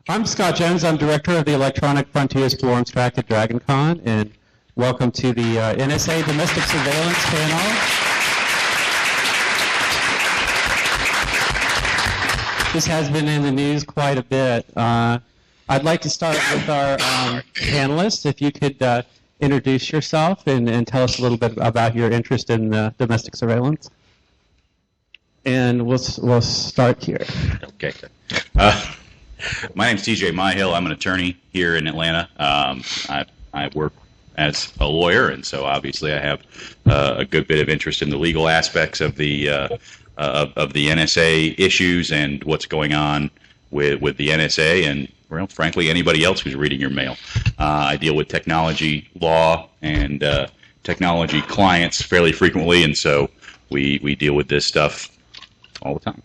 I'm Scott Jones. I'm director of the Electronic Frontiers Forums track at DragonCon, and welcome to the NSA Domestic Surveillance panel. This has been in the news quite a bit. I'd like to start with our panelists. If you could introduce yourself and tell us a little bit about your interest in domestic surveillance. And we'll start here. Okay. My name's TJ Myhill. I'm an attorney here in Atlanta. I work as a lawyer, and so obviously I have a good bit of interest in the legal aspects of the NSA issues and what's going on with the NSA and, well, frankly, anybody else who's reading your mail. I deal with technology law and technology clients fairly frequently, and so we deal with this stuff all the time.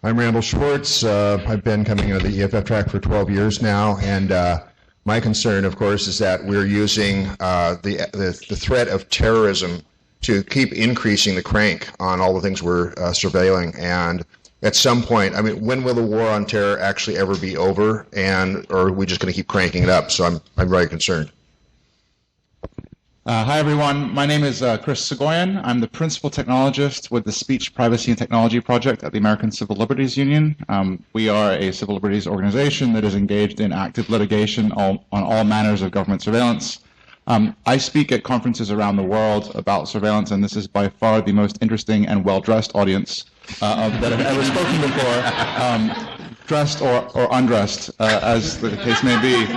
I'm Randall Schwartz. I've been coming into the EFF track for 12 years now, and my concern, of course, is that we're using the threat of terrorism to keep increasing the crank on all the things we're surveilling. And at some point, I mean, when will the war on terror actually ever be over, or are we just going to keep cranking it up? So I'm very concerned. Hi, everyone. My name is Chris Segoyan. I'm the principal technologist with the Speech, Privacy, and Technology Project at the American Civil Liberties Union. We are a civil liberties organization that is engaged in active litigation on all manners of government surveillance. I speak at conferences around the world about surveillance, and this is by far the most interesting and well-dressed audience that I've ever spoken before, dressed or undressed, as the case may be.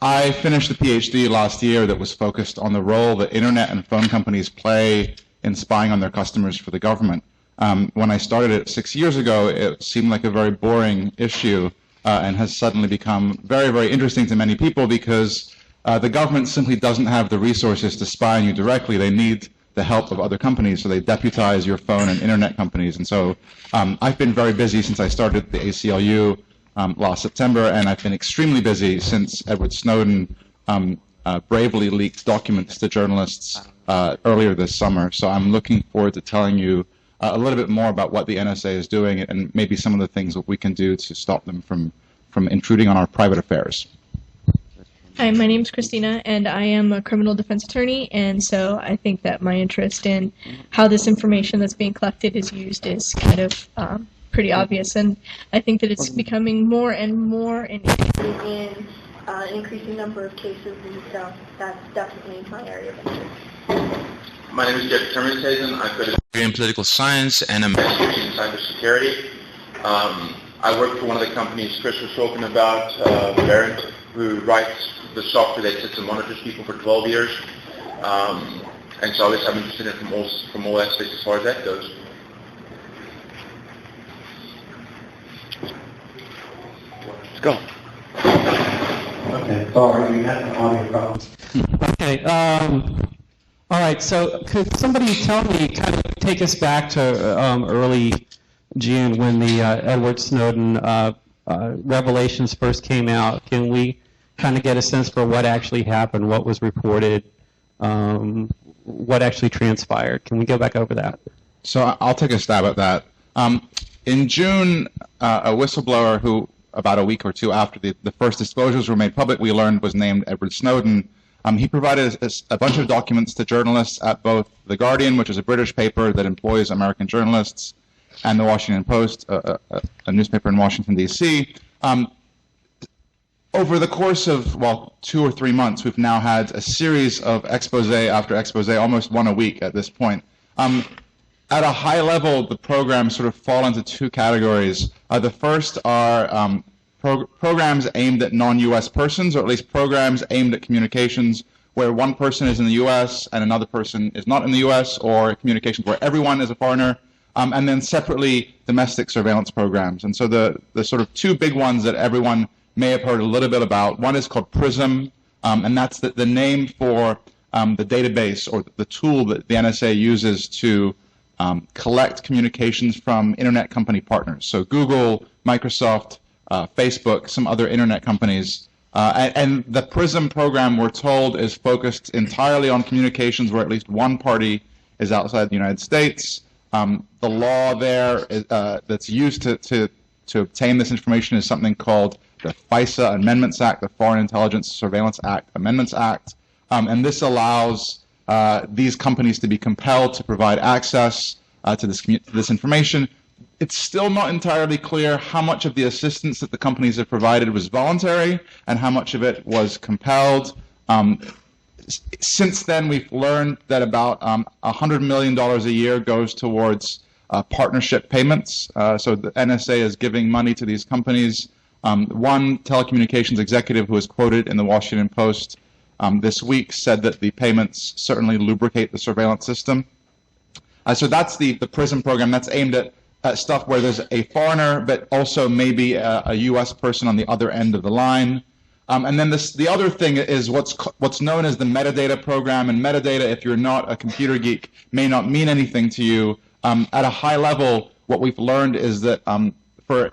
I finished the PhD last year that was focused on the role that internet and phone companies play in spying on their customers for the government. When I started it 6 years ago, it seemed like a very boring issue and has suddenly become very, very interesting to many people because the government simply doesn't have the resources to spy on you directly. They need the help of other companies, so they deputize your phone and internet companies. And so I've been very busy since I started the ACLU last September, and I've been extremely busy since Edward Snowden bravely leaked documents to journalists earlier this summer. So I'm looking forward to telling you a little bit more about what the NSA is doing and maybe some of the things that we can do to stop them from intruding on our private affairs. Hi, my name is Christina, and I am a criminal defense attorney, and so I think that my interest in how this information that's being collected is used is kind of pretty obvious, and I think that it's becoming more and more an issue in an increasing number of cases, and so that's definitely my area of interest. My name is Jeff Terminason. I've got a degree in political science and a master's in cybersecurity. I work for one of the companies Chris was talking about, Verint, who writes the software that sits and monitors people for 12 years. And so obviously I'm interested in it from all aspects as far as that goes. Go. Okay, sorry, we had an audio problem. Okay, all right, so could somebody tell me, kind of take us back to early June when the Edward Snowden revelations first came out? Can we kind of get a sense for what actually happened, what was reported, what actually transpired? Can we go back over that? So I'll take a stab at that. In June, a whistleblower who about a week or two after the first disclosures were made public, we learned was named Edward Snowden. He provided a bunch of documents to journalists at both The Guardian, which is a British paper that employs American journalists, and The Washington Post, a newspaper in Washington, D.C. Over the course of, 2 or 3 months, we've now had a series of expose after expose, almost one a week at this point. At a high level, the programs sort of fall into two categories. The first are programs aimed at non-U.S. persons, or at least programs aimed at communications where one person is in the U.S. and another person is not in the U.S., or communications where everyone is a foreigner, and then separately domestic surveillance programs. And so the sort of two big ones that everyone may have heard a little bit about, one is called PRISM, and that's the name for the database or the tool that the NSA uses to collect communications from internet company partners. So Google, Microsoft, Facebook, some other internet companies. And the PRISM program, we're told, is focused entirely on communications where at least one party is outside the United States. The law there that's used to to obtain this information is something called the FISA Amendments Act, the Foreign Intelligence Surveillance Act Amendments Act, and this allows these companies to be compelled to provide access to this information. It's still not entirely clear how much of the assistance that the companies have provided was voluntary and how much of it was compelled. Since then, we've learned that about $100 million a year goes towards partnership payments. So the NSA is giving money to these companies. One telecommunications executive who was quoted in the Washington Post this week said that the payments certainly lubricate the surveillance system. So that's the PRISM program. That's aimed at stuff where there's a foreigner, but also maybe a U.S. person on the other end of the line. And then the other thing is what's known as the metadata program. And metadata, if you're not a computer geek, may not mean anything to you. At a high level, what we've learned is that for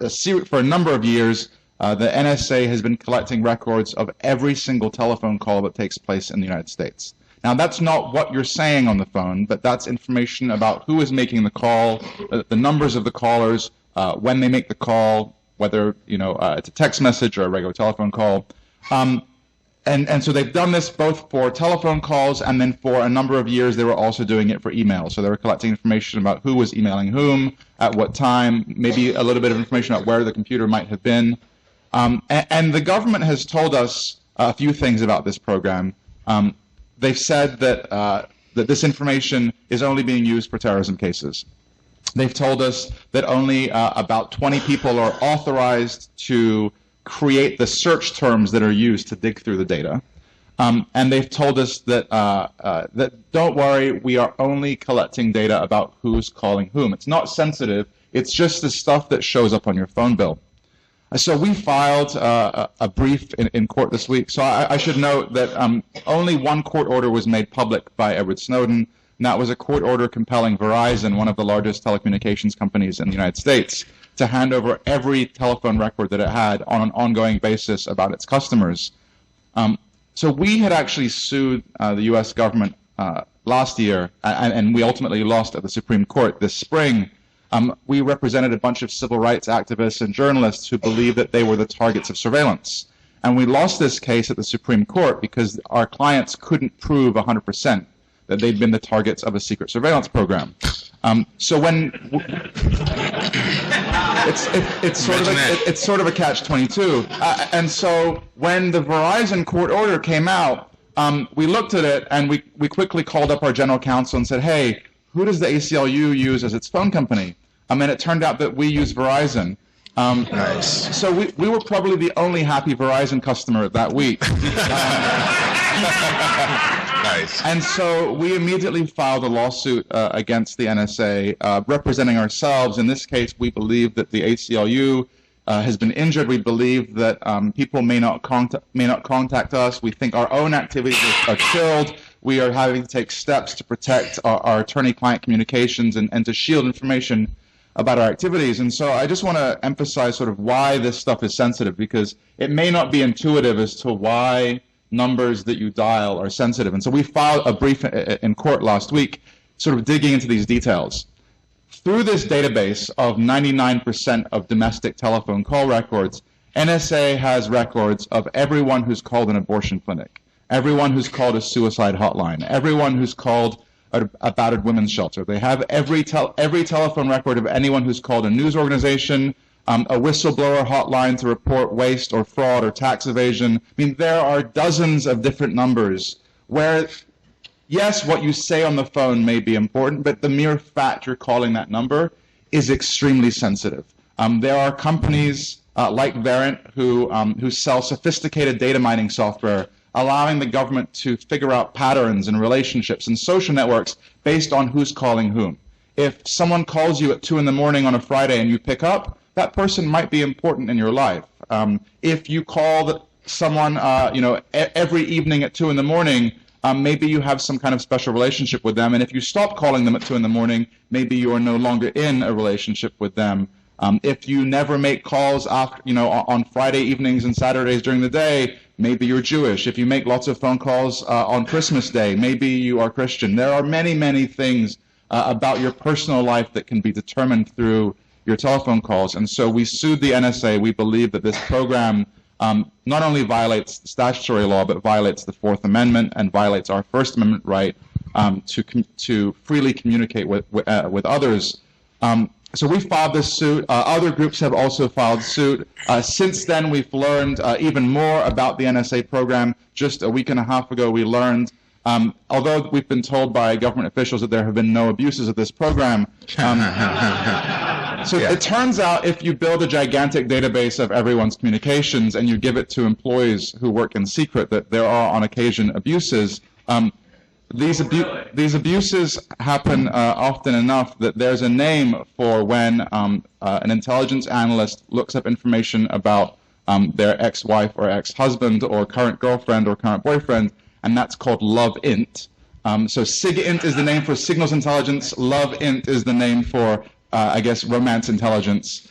a number of years, the NSA has been collecting records of every single telephone call that takes place in the United States. Now, that's not what you're saying on the phone, but that's information about who is making the call, the numbers of the callers, when they make the call, whether it's a text message or a regular telephone call. And so they've done this both for telephone calls, and then for a number of years they were also doing it for email. So they were collecting information about who was emailing whom, at what time, maybe a little bit of information about where the computer might have been. And the government has told us a few things about this program. They've said that, that this information is only being used for terrorism cases. They've told us that only about 20 people are authorized to create the search terms that are used to dig through the data. And they've told us that, that don't worry, we are only collecting data about who's calling whom. It's not sensitive. It's just the stuff that shows up on your phone bill. So we filed a brief in court this week. So I should note that only one court order was made public by Edward Snowden, and that was a court order compelling Verizon, one of the largest telecommunications companies in the United States, to hand over every telephone record that it had on an ongoing basis about its customers. So we had actually sued the U.S. government last year, and we ultimately lost at the Supreme Court this spring. We represented a bunch of civil rights activists and journalists who believed that they were the targets of surveillance. And we lost this case at the Supreme Court because our clients couldn't prove 100% that they'd been the targets of a secret surveillance program. So when it's sort of a catch-22. And so when the Verizon court order came out, we looked at it and we quickly called up our general counsel and said, hey, who does the ACLU use as its phone company? And it turned out that we use Verizon. Nice. So we were probably the only happy Verizon customer that week. Nice. And so we immediately filed a lawsuit against the NSA, representing ourselves. In this case, we believe that the ACLU has been injured. We believe that people may not contact us. We think our own activities are killed. We are having to take steps to protect our attorney-client communications and to shield information about our activities. And so I just want to emphasize sort of why this stuff is sensitive, because it may not be intuitive as to why numbers that you dial are sensitive. And so we filed a brief in court last week sort of digging into these details. Through this database of 99% of domestic telephone call records, NSA has records of everyone who's called an abortion clinic, everyone who's called a suicide hotline, everyone who's called a battered women's shelter. They have every telephone record of anyone who's called a news organization, a whistleblower hotline to report waste or fraud or tax evasion. I mean, there are dozens of different numbers where, yes, what you say on the phone may be important, but the mere fact you're calling that number is extremely sensitive. There are companies like Verint who sell sophisticated data mining software, allowing the government to figure out patterns and relationships and social networks based on who's calling whom. If someone calls you at 2 in the morning on a Friday and you pick up, that person might be important in your life. If you call someone every evening at 2 in the morning, maybe you have some kind of special relationship with them. And if you stop calling them at 2 in the morning, maybe you are no longer in a relationship with them. If you never make calls after, on Friday evenings and Saturdays during the day, maybe you're Jewish. If you make lots of phone calls on Christmas Day, maybe you are Christian. There are many, many things about your personal life that can be determined through your telephone calls. And so we sued the NSA. We believe that this program not only violates statutory law, but violates the Fourth Amendment and violates our First Amendment right to freely communicate with others. So we filed this suit. Other groups have also filed suit. Since then, we've learned even more about the NSA program. Just a week and a half ago, we learned, although we've been told by government officials that there have been no abuses of this program, so it turns out if you build a gigantic database of everyone's communications and you give it to employees who work in secret, that there are on occasion abuses. These abuses happen often enough that there's a name for when an intelligence analyst looks up information about their ex-wife or ex-husband or current girlfriend or current boyfriend, and that's called LoveInt. So SIGINT is the name for signals intelligence. LoveInt is the name for, I guess, romance intelligence.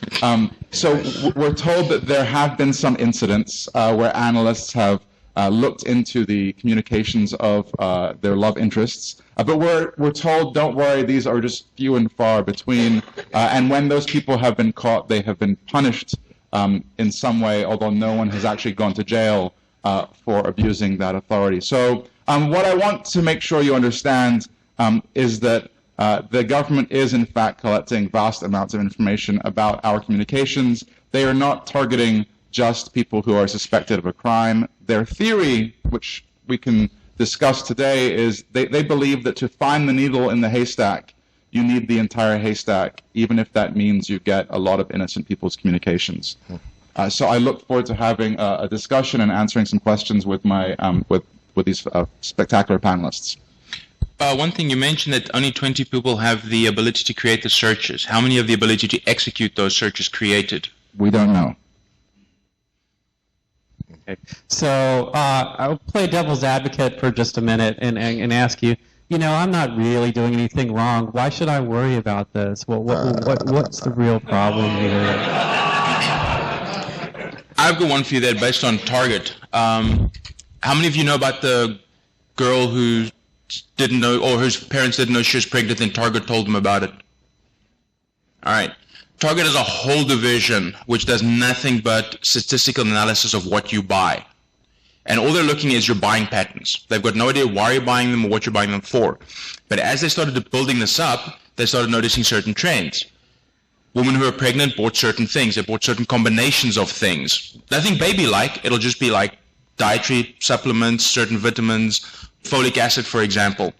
So we're told that there have been some incidents where analysts have looked into the communications of their love interests. But we're told, don't worry, these are just few and far between. And when those people have been caught, they have been punished in some way, although no one has actually gone to jail for abusing that authority. So what I want to make sure you understand is that the government is, in fact, collecting vast amounts of information about our communications. They are not targeting just people who are suspected of a crime. Their theory, which we can discuss today, is they believe that to find the needle in the haystack, you need the entire haystack, even if that means you get a lot of innocent people's communications. So I look forward to having a discussion and answering some questions with my with these spectacular panelists. One thing you mentioned that only 20 people have the ability to create the searches. How many have the ability to execute those searches created? We don't know. Okay. So I'll play devil's advocate for just a minute and ask you, I'm not really doing anything wrong. Why should I worry about this? What's the real problem here? I've got one for you there based on Target. How many of you know about the girl who didn't know, or whose parents didn't know she was pregnant and Target told them about it? All right. Target has a whole division which does nothing but statistical analysis of what you buy. And all they're looking at is your buying patterns. They've got no idea why you're buying them or what you're buying them for. But as they started building this up, they started noticing certain trends. Women who are pregnant bought certain things. They bought certain combinations of things. Nothing baby-like. It'll just be like dietary supplements, certain vitamins, folic acid, for example.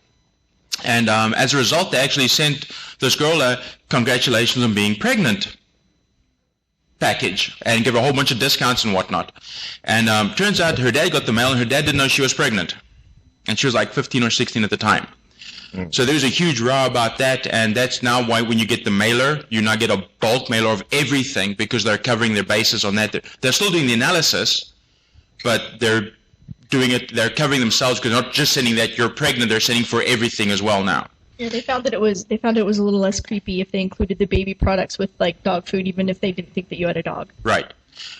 And as a result, they actually sent this girl a congratulations on being pregnant package and give her a whole bunch of discounts and whatnot. And turns out her dad got the mail and her dad didn't know she was pregnant. And she was like 15 or 16 at the time. So there's a huge row about that, and that's now why when you get the mailer, you now get a bulk mailer of everything because they're covering their bases on that. They're still doing the analysis, but they're doing it, they're covering themselves because they're not just sending that you're pregnant, they're sending for everything as well now. Yeah, they found it was a little less creepy if they included the baby products with like dog food, even if they didn't think that you had a dog. Right.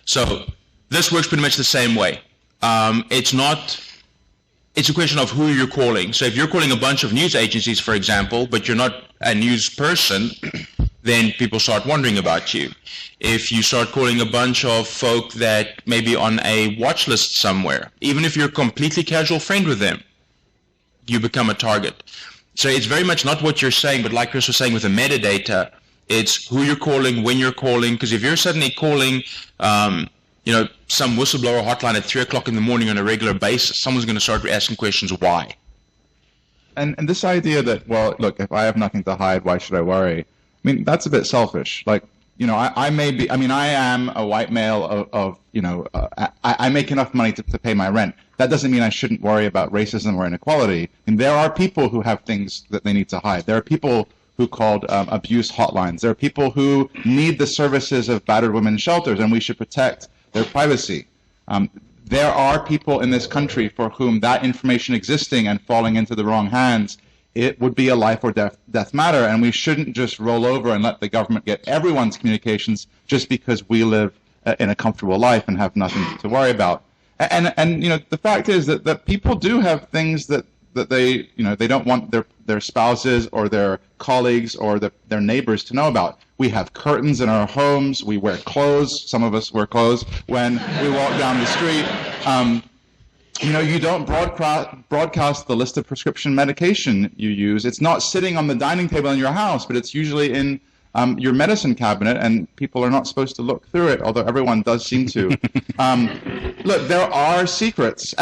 So this works pretty much the same way. It's a question of who you're calling. So if you're calling a bunch of news agencies, for example, but you're not a news person, then people start wondering about you. If you start calling a bunch of folk that may be on a watch list somewhere, even if you're a completely casual friend with them, you become a target. So it's very much not what you're saying, but like Chris was saying with the metadata, it's who you're calling, when you're calling, because if you're suddenly calling some whistleblower hotline at 3 o'clock in the morning on a regular basis, someone's going to start asking questions why. And this idea that, well, look, if I have nothing to hide, why should I worry? I mean, that's a bit selfish. Like, I am a white male I make enough money to pay my rent. That doesn't mean I shouldn't worry about racism or inequality. And there are people who have things that they need to hide. There are people who called abuse hotlines. There are people who need the services of battered women's shelters, and we should protect their privacy. There are people in this country for whom that information existing and falling into the wrong hands, it would be a life or death matter, and we shouldn't just roll over and let the government get everyone's communications just because we live in a comfortable life and have nothing to worry about. And the fact is that people do have things that they they don't want their spouses or their colleagues or their neighbors to know about. We have curtains in our homes. We wear clothes. Some of us wear clothes when we walk down the street. You don't broadcast the list of prescription medication you use. It's not sitting on the dining table in your house, but it's usually in your medicine cabinet, and people are not supposed to look through it, although everyone does seem to. Look, there are secrets.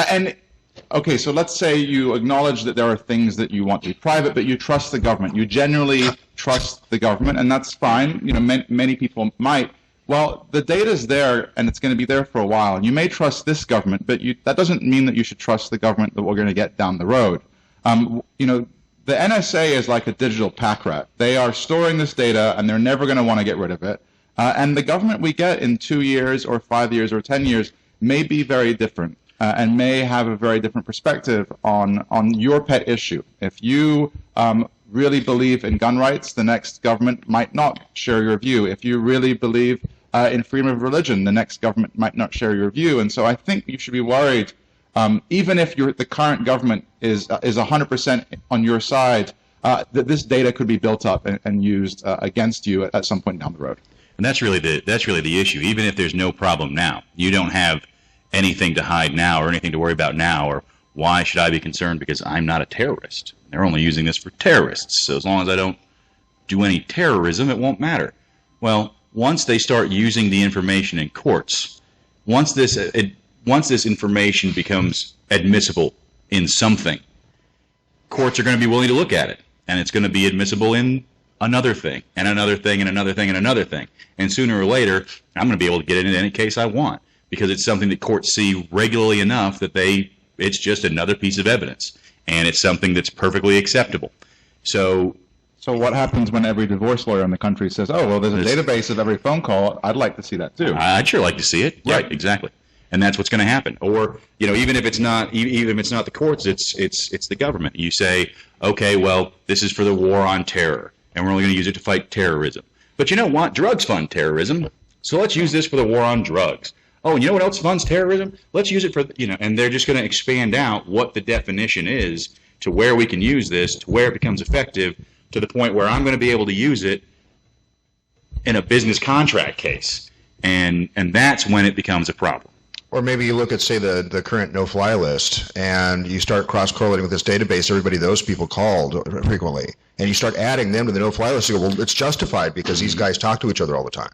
Okay, so let's say you acknowledge that there are things that you want to be private, but you trust the government. You generally trust the government, and that's fine. Many people might. Well, the data's there, and it's going to be there for a while. And you may trust this government, but that doesn't mean that you should trust the government that we're going to get down the road. The NSA is like a digital pack rat. They are storing this data, and they're never going to want to get rid of it. And the government we get in 2 years or 5 years or 10 years may be very different and may have a very different perspective on your pet issue. If you really believe in gun rights, the next government might not share your view. If you really believe in freedom of religion, the next government might not share your view. And so I think you should be worried, even if the current government is 100% on your side, that this data could be built up and used against you at some point down the road. And that's really the issue. Even if there's no problem now, you don't have anything to hide now or anything to worry about now, or why should I be concerned because I'm not a terrorist? They're only using this for terrorists, so as long as I don't do any terrorism, it won't matter. Well, once they start using the information in courts, once this information becomes admissible in something, courts are going to be willing to look at it, and it's going to be admissible in another thing, and another thing, and another thing, and another thing. And sooner or later, I'm going to be able to get it in any case I want, because it's something that courts see regularly enough that it's just another piece of evidence, and it's something that's perfectly acceptable. So what happens when every divorce lawyer in the country says, oh, well, there's a database of every phone call? I'd like to see that too. I'd sure like to see it. Yeah. Right, exactly. And that's what's going to happen. Or, even if it's not the courts, it's the government. You say, okay, well, this is for the war on terror, and we're only going to use it to fight terrorism. But you know what? Drugs fund terrorism, so let's use this for the war on drugs. Oh, and you know what else funds terrorism? Let's use it for, and they're just going to expand out what the definition is to where we can use this, to where it becomes effective, to the point where I'm going to be able to use it in a business contract case. And that's when it becomes a problem. Or maybe you look at, say, the current no-fly list, and you start cross-correlating with this database, everybody those people called frequently, and you start adding them to the no-fly list, you go, well, it's justified because these guys talk to each other all the time.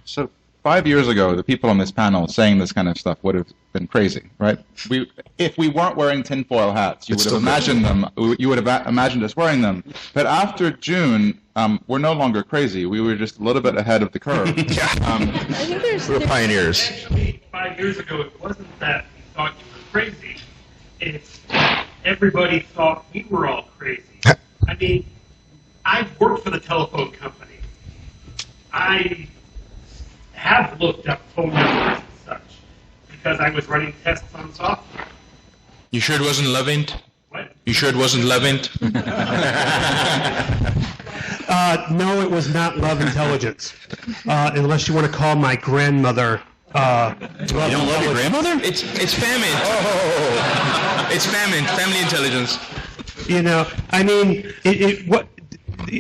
So 5 years ago, the people on this panel saying this kind of stuff would have been crazy, right? If we weren't wearing tinfoil hats, you would have imagined them. You would have imagined us wearing them. But after June, we're no longer crazy. We were just a little bit ahead of the curve. We're pioneers. Actually, 5 years ago, it wasn't that we thought you were crazy. It's everybody thought we were all crazy. I mean, I've worked for the telephone company. I have looked up phone numbers and such because I was running tests on software. You sure it wasn't Levint? What? You sure it wasn't Levint? No, it was not love intelligence. Unless you want to call my grandmother. You don't love your grandmother? It's famine. Oh. It's famine. Family intelligence. I mean,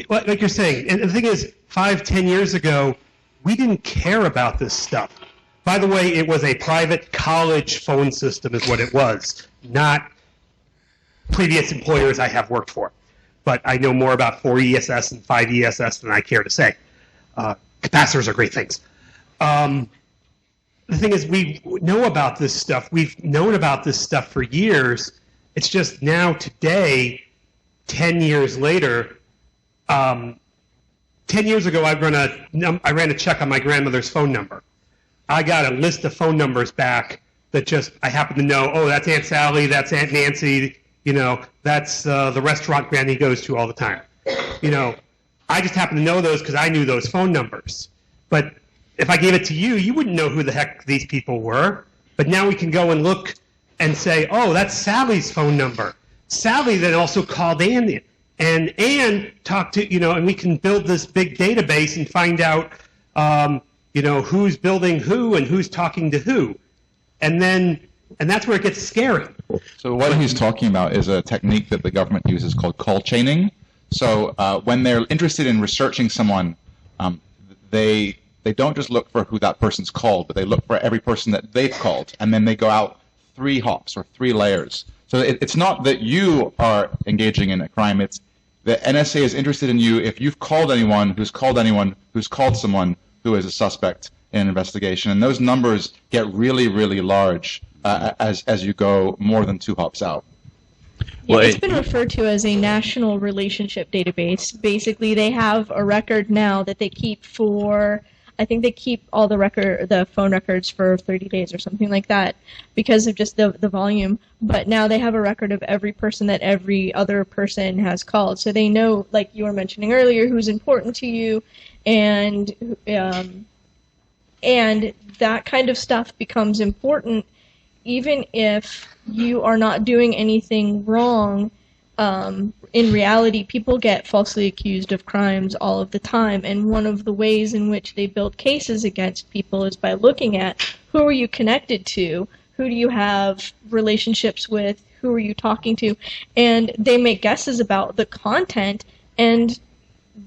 like you're saying, and the thing is, 5-10 years ago, we didn't care about this stuff. By the way, it was a private college phone system is what it was, not previous employers I have worked for. But I know more about 4ESS and 5ESS than I care to say. Capacitors are great things. The thing is, we know about this stuff. We've known about this stuff for years. It's just now, today, 10 years later, 10 years ago, I ran a check on my grandmother's phone number. I got a list of phone numbers back that just, I happen to know, oh, that's Aunt Sally, that's Aunt Nancy, that's the restaurant Granny goes to all the time. I just happen to know those because I knew those phone numbers. But if I gave it to you, you wouldn't know who the heck these people were. But now we can go and look and say, oh, that's Sally's phone number. Sally then also called Ann. And Ann talked to, and we can build this big database and find out, who's building who and who's talking to who. And then, And that's where it gets scary. So what he's talking about is a technique that the government uses called call chaining. So when they're interested in researching someone, they don't just look for who that person's called, but they look for every person that they've called, and then they go out 3 hops or 3 layers. So it's not that you are engaging in a crime, it's the NSA is interested in you if you've called anyone who's called someone who is a suspect in an investigation. And those numbers get really, really large as you go more than 2 hops out. Yeah, it's been referred to as a national relationship database. Basically, they have a record now that they keep for, I think they keep all the phone records for 30 days or something like that because of just the volume. But now they have a record of every person that every other person has called. So they know, like you were mentioning earlier, who's important to you, and that kind of stuff becomes important even if you are not doing anything wrong. In reality, people get falsely accused of crimes all of the time, and one of the ways in which they build cases against people is by looking at who are you connected to, who do you have relationships with, who are you talking to, and they make guesses about the content, and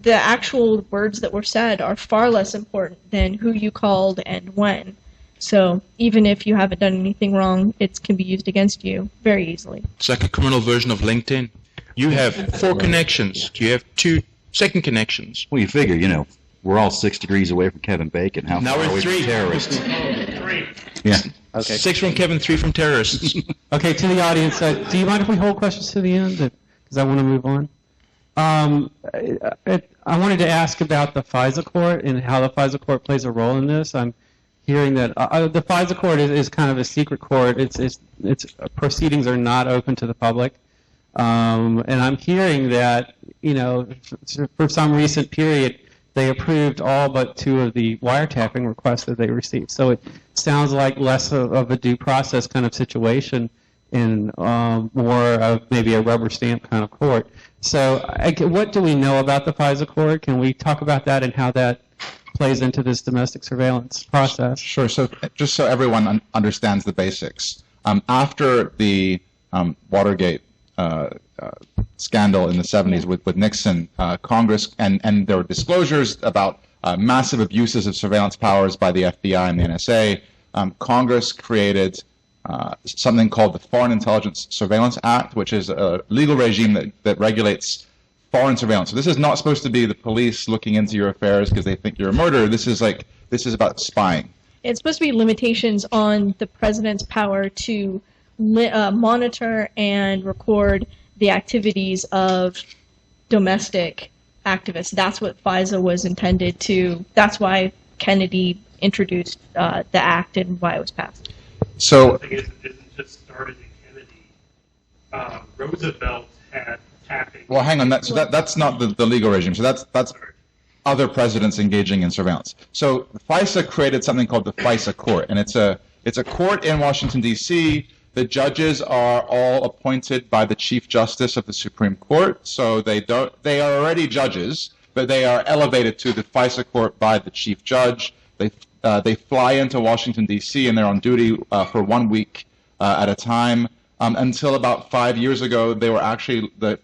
the actual words that were said are far less important than who you called and when. So even if you haven't done anything wrong, it can be used against you very easily. It's like a criminal version of LinkedIn. You have 4 connections. You have 2 second connections. Well, you figure, we're all 6 degrees away from Kevin Bacon. How Now far we're are we 3. from terrorists? 3. Yeah. Okay. 6 from Kevin, 3 from terrorists. Okay, to the audience, do you mind if we hold questions to the end? Because I want to move on. I wanted to ask about the FISA court and how the FISA court plays a role in this. I'm hearing that the FISA court is kind of a secret court. Its proceedings are not open to the public. And I'm hearing that, for some recent period, they approved all but 2 of the wiretapping requests that they received. So it sounds like less of a due process kind of situation and more of maybe a rubber stamp kind of court. So what do we know about the FISA court? Can we talk about that and how that plays into this domestic surveillance process? Sure. So just so everyone understands the basics, after the Watergate scandal in the 70s with Nixon, Congress, and there were disclosures about massive abuses of surveillance powers by the FBI and the NSA, Congress created something called the Foreign Intelligence Surveillance Act, which is a legal regime that regulates foreign surveillance. So this is not supposed to be the police looking into your affairs because they think you're a murderer. This is about spying. It's supposed to be limitations on the president's power to monitor and record the activities of domestic activists. That's what FISA was intended to. That's why Kennedy introduced the act and why it was passed. So It didn't just started in Kennedy. Roosevelt had tapping. well, hang on. That's not the legal regime. So that's other presidents engaging in surveillance. So FISA created something called the FISA court, and it's a court in Washington D.C. The judges are all appointed by the Chief Justice of the Supreme Court, so they are already judges, but they are elevated to the FISA court by the Chief Judge. They fly into Washington D.C. and they're on duty for 1 week at a time. Until about 5 years ago, the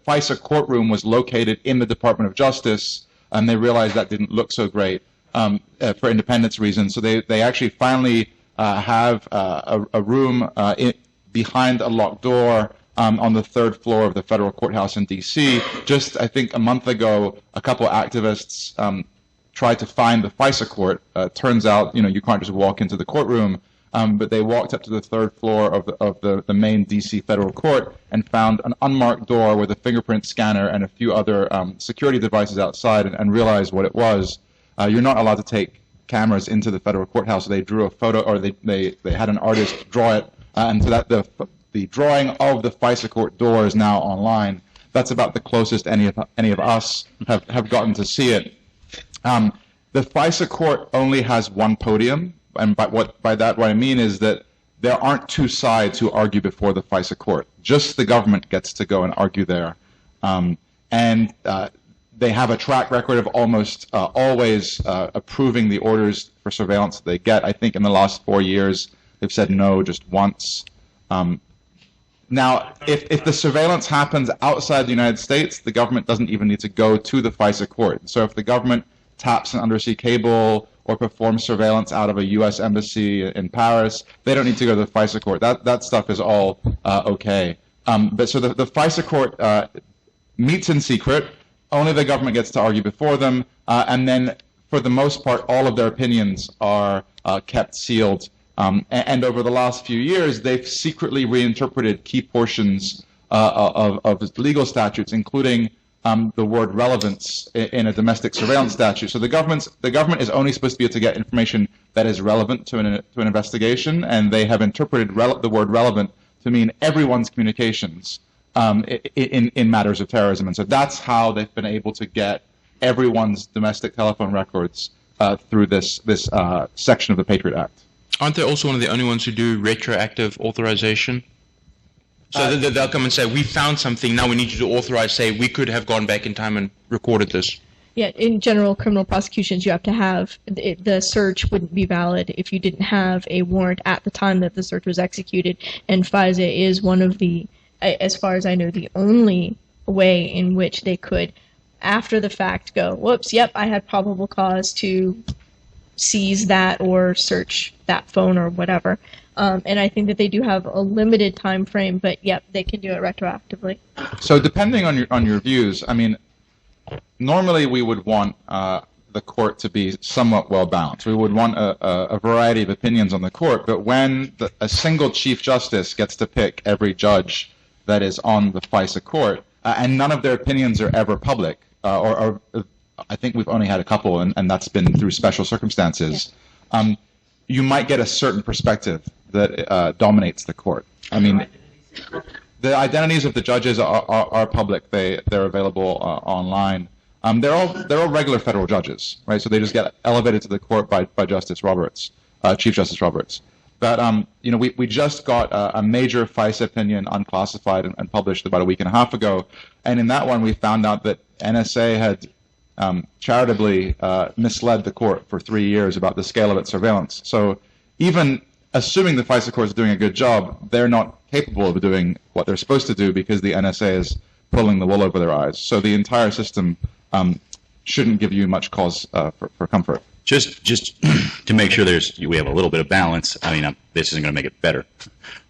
FISA courtroom was located in the Department of Justice, and they realized that didn't look so great for independence reasons. So they actually finally have a room behind a locked door on the 3rd floor of the federal courthouse in D.C. Just, I think, a month ago, a couple activists tried to find the FISA court. Turns out, you can't just walk into the courtroom, but they walked up to the 3rd floor of the main D.C. federal court and found an unmarked door with a fingerprint scanner and a few other security devices outside and realized what it was. You're not allowed to take cameras into the federal courthouse, so they drew a photo, or they had an artist draw it. And so that the drawing of the FISA court door is now online. That's about the closest any of us have gotten to see it. The FISA court only has one podium, and by that what I mean is that there aren't 2 sides who argue before the FISA court. Just the government gets to go and argue there, and they have a track record of almost always approving the orders for surveillance that they get. I think in the last 4 years they've said no just once. Now, if the surveillance happens outside the United States, the government doesn't even need to go to the FISA court. So if the government taps an undersea cable or performs surveillance out of a U.S. embassy in Paris, they don't need to go to the FISA court. That stuff is all okay. But so the FISA court meets in secret. Only the government gets to argue before them, and then for the most part, all of their opinions are kept sealed. And over the last few years, they've secretly reinterpreted key portions of legal statutes, including the word relevance in a domestic surveillance statute. So the government is only supposed to be able to get information that is relevant to an investigation, and they have interpreted the word relevant to mean everyone's communications in matters of terrorism. And so that's how they've been able to get everyone's domestic telephone records through this section of the Patriot Act. Aren't they also one of the only ones who do retroactive authorization? So they'll come and say, we found something, now we need you to authorize, say, we could have gone back in time and recorded this. Yeah, in general criminal prosecutions, you have to have, the search wouldn't be valid if you didn't have a warrant at the time that the search was executed. And FISA is one of the, as far as I know, the only way in which they could, after the fact, go, whoops, yep, I had probable cause to seize that or search that phone or whatever. And I think that they do have a limited time frame, but yep, they can do it retroactively. So depending on your views, I mean, normally we would want the court to be somewhat well balanced. We would want a variety of opinions on the court, but when a single Chief Justice gets to pick every judge that is on the FISA court, and none of their opinions are ever public, or I think we've only had a couple, and that's been through special circumstances, you might get a certain perspective that dominates the court. I mean, the identities of the judges are public. They're available online. They're all regular federal judges, right? So they just get elevated to the court by Justice Roberts, Chief Justice Roberts. But you know, we just got a major FISA opinion unclassified and published about a week and a half ago, and in that one we found out that NSA had charitably misled the court for 3 years about the scale of its surveillance. So even assuming the FISA court is doing a good job, they're not capable of doing what they're supposed to do because the NSA is pulling the wool over their eyes. So the entire system shouldn't give you much cause for comfort. Just to make sure we have a little bit of balance. I mean, this isn't going to make it better,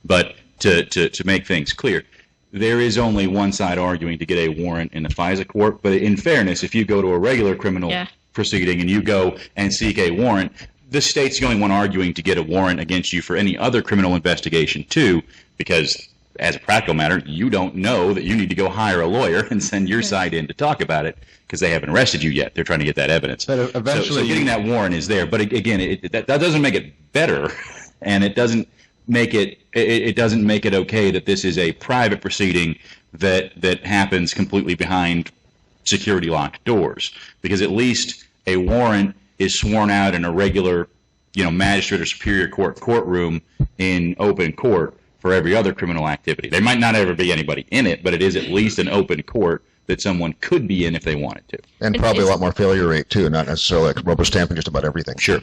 but to make things clear, there is only one side arguing to get a warrant in the FISA court. But in fairness, if you go to a regular criminal proceeding and you go and seek a warrant, the state's the only one arguing to get a warrant against you for any other criminal investigation too, because as a practical matter, you don't know that you need to go hire a lawyer and send your side in to talk about it because they haven't arrested you yet. They're trying to get that evidence. But eventually, so getting that warrant is there. But again, that doesn't make it better, and it doesn't make it okay that this is a private proceeding that happens completely behind security locked doors, because at least a warrant is sworn out in a regular, magistrate or superior court courtroom in open court for every other criminal activity. There might not ever be anybody in it, but it is at least an open court that someone could be in if they wanted to. And probably a lot more failure rate too, not necessarily like rubber stamping just about everything. Sure.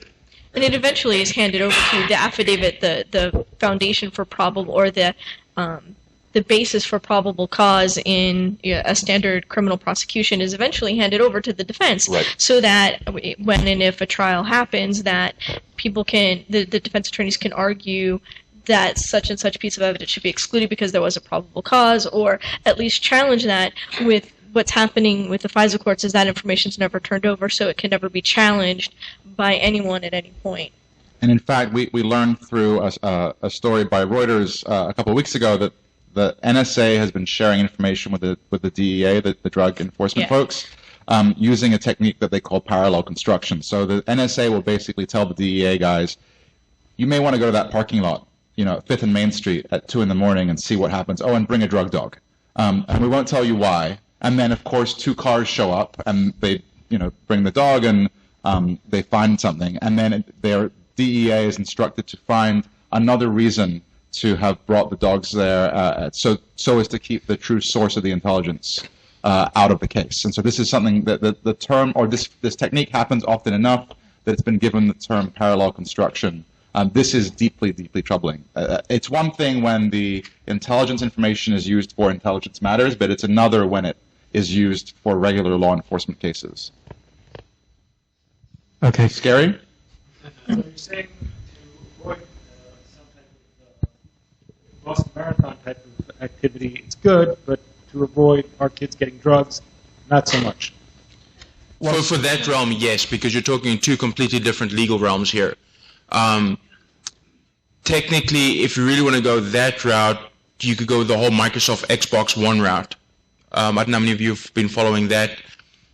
And it eventually is handed over to the affidavit, the foundation for probable, or the basis for probable cause in a standard criminal prosecution is eventually handed over to the defense, so that when and if a trial happens, that people the defense attorneys can argue that such and such piece of evidence should be excluded because there was a probable cause, or at least challenge that. With what's happening with the FISA courts is that information is never turned over, so it can never be challenged by anyone at any point. And in fact, we learned through a story by Reuters a couple of weeks ago that the NSA has been sharing information with the DEA, the Drug Enforcement folks, using a technique that they call parallel construction. So the NSA will basically tell the DEA guys, you may want to go to that parking lot, 5th and Main Street at 2 in the morning and see what happens. Oh, and bring a drug dog. And we won't tell you why. And then, of course, 2 cars show up and they, bring the dog and they find something. And then their DEA is instructed to find another reason to have brought the dogs there so as to keep the true source of the intelligence out of the case. And so this is something that the term, or this technique happens often enough that it's been given the term parallel construction. This is deeply, deeply troubling. It's one thing when the intelligence information is used for intelligence matters, but it's another when it is used for regular law enforcement cases. Okay. Scary? So you're saying to avoid some type of Boston Marathon type of activity, it's good, but to avoid our kids getting drugs, not so much. For that realm, yes, because you're talking in two completely different legal realms here. Technically, if you really want to go that route, you could go the whole Microsoft Xbox One route. I don't know how many of you have been following that,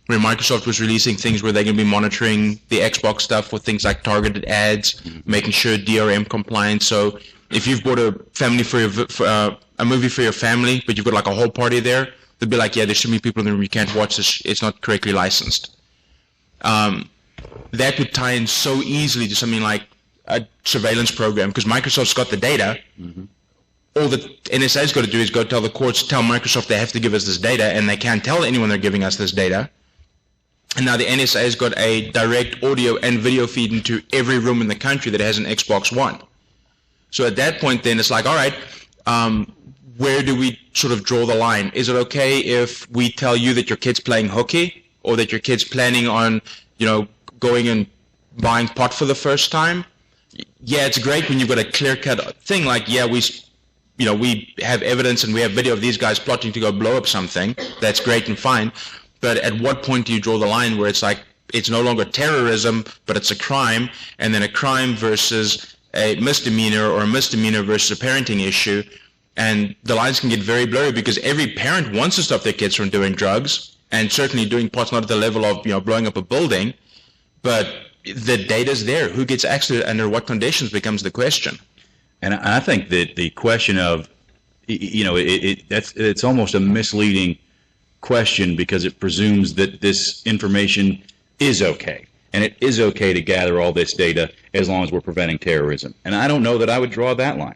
where Microsoft was releasing things where they're going to be monitoring the Xbox stuff for things like targeted ads, making sure DRM compliant. So if you've bought a family for a movie for your family, but you've got like a whole party there, they'll be like, yeah, there's too many people in the room, you can't watch this, it's not correctly licensed. That would tie in so easily to something like a surveillance program, because Microsoft's got the data. All the NSA's got to do is go tell the courts, tell Microsoft they have to give us this data, and they can't tell anyone they're giving us this data. And now the NSA's got a direct audio and video feed into every room in the country that has an Xbox One. So at that point then it's like, all right, where do we sort of draw the line? Is it okay if we tell you that your kid's playing hooky, or that your kid's planning on, going and buying pot for the first time? Yeah, it's great when you've got a clear-cut thing like, yeah, we have evidence and we have video of these guys plotting to go blow up something. That's great and fine. But at what point do you draw the line where it's like, it's no longer terrorism, but it's a crime, and then a crime versus a misdemeanor, or a misdemeanor versus a parenting issue? And the lines can get very blurry, because every parent wants to stop their kids from doing drugs, and certainly doing pot's not at the level of blowing up a building, but the data's there. Who gets access to it, under what conditions, becomes the question. And I think that the question of, it's almost a misleading question, because it presumes that this information is okay. And it is okay to gather all this data as long as we're preventing terrorism. And I don't know that I would draw that line.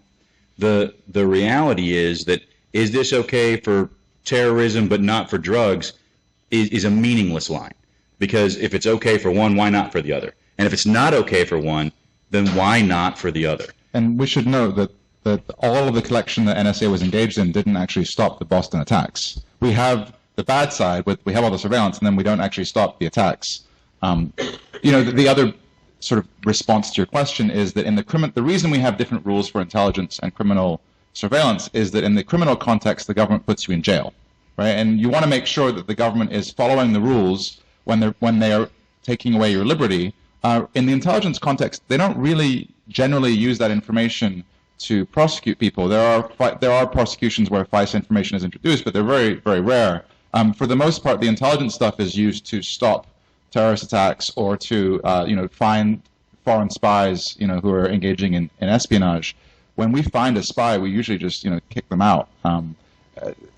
The reality is that, is this okay for terrorism but not for drugs, is a meaningless line. Because if it's okay for one, why not for the other? And if it's not okay for one, then why not for the other? And we should note that all of the collection that NSA was engaged in didn't actually stop the Boston attacks. We have the bad side, we have all the surveillance, and then we don't actually stop the attacks. The other sort of response to your question is that the reason we have different rules for intelligence and criminal surveillance is that in the criminal context, the government puts you in jail, right? And you want to make sure that the government is following the rules when they are taking away your liberty. In the intelligence context, they don't really generally use that information to prosecute people. There are prosecutions where false information is introduced, but they're very, very rare. For the most part, the intelligence stuff is used to stop terrorist attacks, or to find foreign spies who are engaging in espionage. When we find a spy, we usually just kick them out.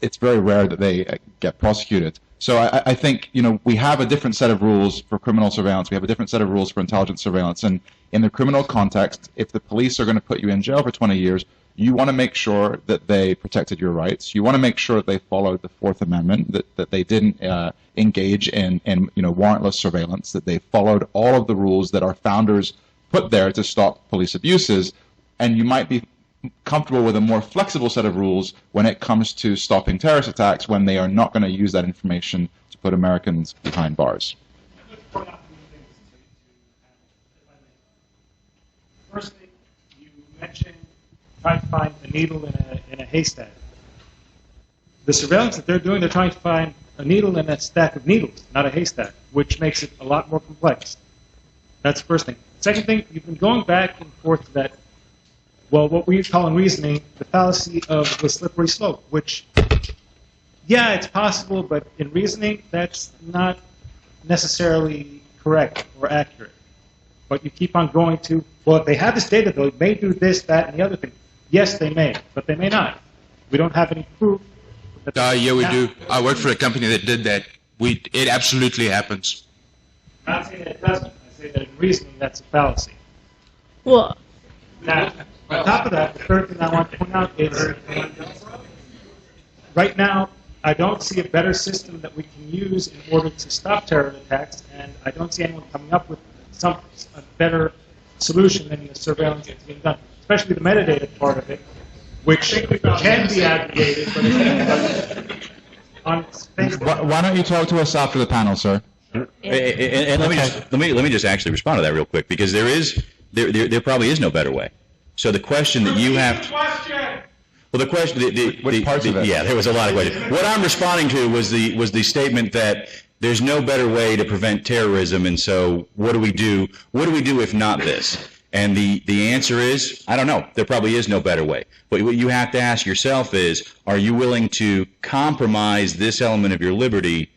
It's very rare that they get prosecuted. So I think we have a different set of rules for criminal surveillance. We have a different set of rules for intelligence surveillance. And in the criminal context, if the police are going to put you in jail for 20 years, you want to make sure that they protected your rights. You want to make sure that they followed the Fourth Amendment, that they didn't engage in warrantless surveillance, that they followed all of the rules that our founders put there to stop police abuses. And you might be comfortable with a more flexible set of rules when it comes to stopping terrorist attacks, when they are not going to use that information to put Americans behind bars. Firstly, you mentioned trying to find a needle in a haystack. The surveillance that they're doing, they're trying to find a needle in a stack of needles, not a haystack, which makes it a lot more complex. That's the first thing. Second thing, you've been going back and forth to that, what we call in reasoning, the fallacy of the slippery slope, which, yeah, it's possible, but in reasoning, that's not necessarily correct or accurate. But you keep on going to, well, if they have this data, they may do this, that, and the other thing. Yes, they may, but they may not. We don't have any proof. Yeah, we do. I work for a company that did that. It absolutely happens. I'm not saying that it doesn't. I say that in reasoning, that's a fallacy. Well, Now, on top of that, the third thing I want to point out is, right now, I don't see a better system that we can use in order to stop terror attacks, and I don't see anyone coming up with a better solution than the surveillance that's being done, especially the metadata part of it, which can be aggregated, but it's on its face. Why don't you talk to us after the panel, sir? And let me just actually respond to that real quick, because there probably is no better way. So the question that you have. Well, the question. Which parts of it? Yeah, there was a lot of questions. What I'm responding to was the statement that there's no better way to prevent terrorism, and so what do we do? What do we do if not this? And the answer is, I don't know. There probably is no better way. But what you have to ask yourself is, are you willing to compromise this element of your liberty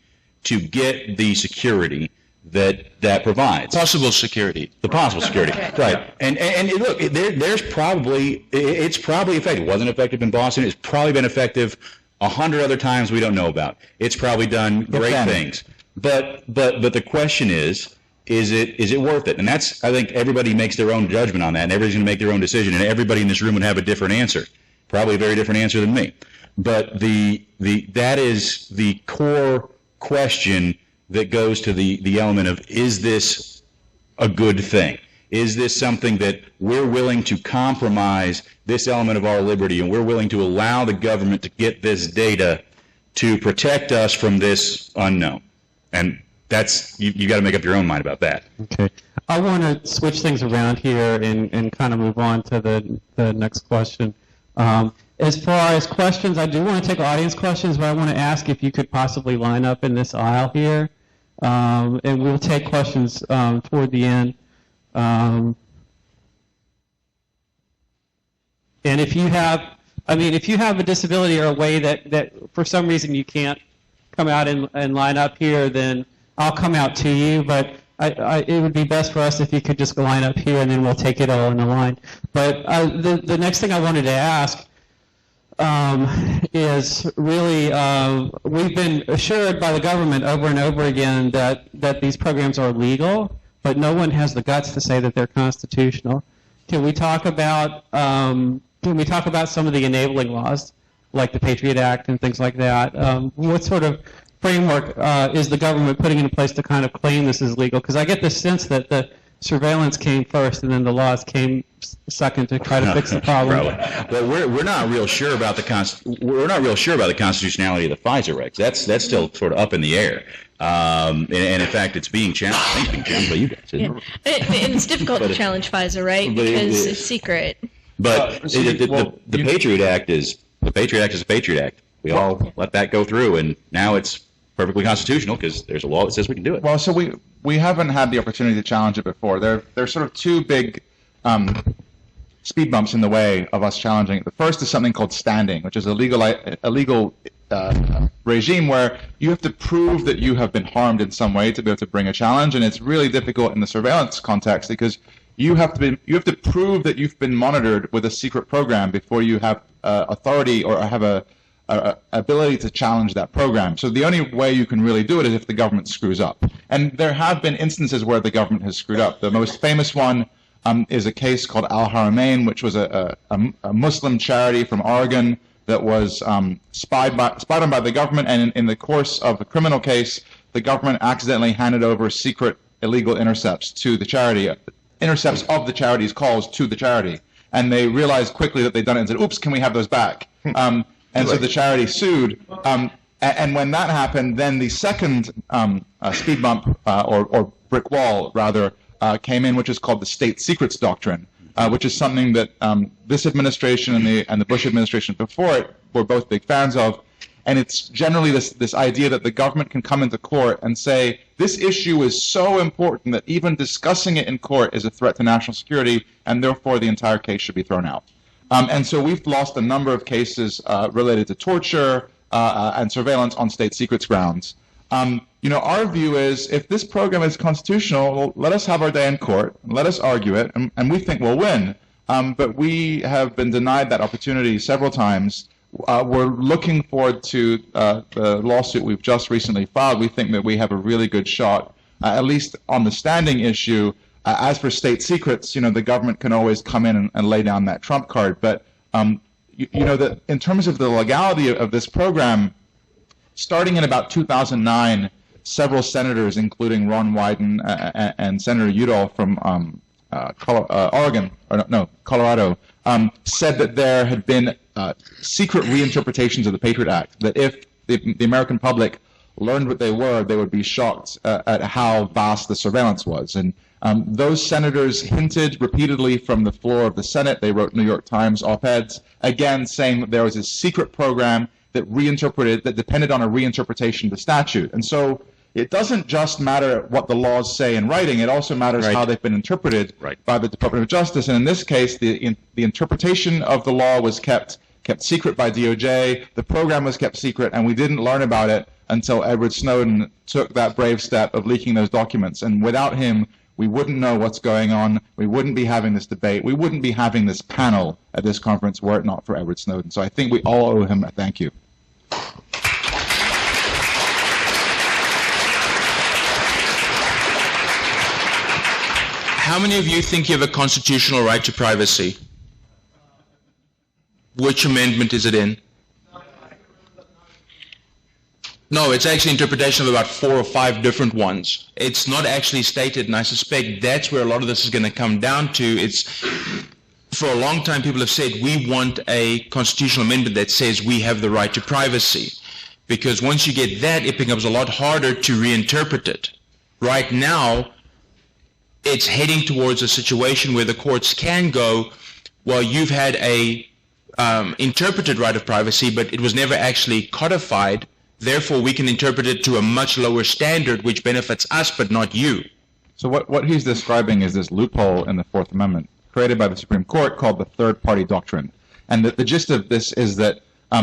to get the security that provides? Possible security. The possible security, right? And look, it's probably effective. It wasn't effective in Boston. It's probably been effective 100 other times we don't know about. It's probably done great things. But the question is it worth it? And that's, I think everybody makes their own judgment on that, and everybody's going to make their own decision, and everybody in this room would have a different answer, probably a very different answer than me. But that is the core question that goes to the element of, is this a good thing? Is this something that we're willing to compromise this element of our liberty, and we're willing to allow the government to get this data to protect us from this unknown? And that's, you got to make up your own mind about that. Okay. I want to switch things around here and kind of move on to the next question. As far as questions, I do want to take audience questions, but I want to ask if you could possibly line up in this aisle here, and we'll take questions toward the end. And if you have, if you have a disability or a way that for some reason you can't come out and line up here, then I'll come out to you, but it would be best for us if you could just line up here, and then we'll take it all in the line. But the next thing I wanted to ask is really, we've been assured by the government over and over again that these programs are legal, but no one has the guts to say that they're constitutional. Can we talk about some of the enabling laws, like the Patriot Act and things like that? What sort of framework is the government putting into place to kind of claim this is legal? Because I get the sense that the surveillance came first and then the laws came second to try to fix the problem. Well, we're not real sure about the constitutionality of the FISA regs. That's still sort of up in the air. And in fact, it's being challenged. I think it's being challenged by you guys. Isn't it? And it's difficult to challenge FISA, right? Because it's secret. But the Patriot Act is a Patriot Act. We all let that go through, and now it's perfectly constitutional because there's a law that says we can do it. Well, so we haven't had the opportunity to challenge it before. There's sort of two big speed bumps in the way of us challenging it. The first is something called standing, which is a legal regime where you have to prove that you have been harmed in some way to be able to bring a challenge, and it's really difficult in the surveillance context because you have to prove that you've been monitored with a secret program before you have authority or have a ability to challenge that program. So the only way you can really do it is if the government screws up. And there have been instances where the government has screwed up. The most famous one is a case called Al Haramain, which was a Muslim charity from Oregon that was spied on by the government, and in the course of a criminal case, the government accidentally handed over secret illegal intercepts to the charity, intercepts of the charity's calls to the charity. And they realized quickly that they'd done it and said, oops, can we have those back? And so the charity sued. And when that happened, then the second speed bump, or brick wall, rather, came in, which is called the state secrets doctrine, which is something that this administration and the Bush administration before it were both big fans of. And it's generally this idea that the government can come into court and say, this issue is so important that even discussing it in court is a threat to national security, and therefore the entire case should be thrown out. And so we've lost a number of cases related to torture and surveillance on state secrets grounds. Our view is, if this program is constitutional, well, let us have our day in court, let us argue it, and we think we'll win. But we have been denied that opportunity several times. We're looking forward to the lawsuit we've just recently filed. We think that we have a really good shot, at least on the standing issue. As for state secrets, the government can always come in and lay down that trump card. But that in terms of the legality of this program, starting in about 2009, several senators, including Ron Wyden and Senator Udall from Colorado, said that there had been secret reinterpretations of the Patriot Act, that if the American public learned what they would be shocked at how vast the surveillance was. And those senators hinted repeatedly from the floor of the Senate. They wrote New York Times op-eds, again saying that there was a secret program that depended on a reinterpretation of the statute. And so it doesn't just matter what the laws say in writing, it also matters how they've been interpreted by the Department of Justice. And in this case, the interpretation of the law was kept secret by DOJ, the program was kept secret, and we didn't learn about it until Edward Snowden took that brave step of leaking those documents. And without him, we wouldn't know what's going on, we wouldn't be having this debate, we wouldn't be having this panel at this conference were it not for Edward Snowden. So I think we all owe him a thank you. How many of you think you have a constitutional right to privacy? Which amendment is it in? No, it's actually interpretation of about 4 or 5 different ones. It's not actually stated, and I suspect that's where a lot of this is going to come down to. It's, for a long time, people have said, we want a constitutional amendment that says we have the right to privacy. Because once you get that, it becomes a lot harder to reinterpret it. Right now, it's heading towards a situation where the courts can go, well, you've had a interpreted right of privacy, but it was never actually codified. Therefore, we can interpret it to a much lower standard, which benefits us, but not you. So what he's describing is this loophole in the Fourth Amendment created by the Supreme Court called the third-party doctrine. And the gist of this is that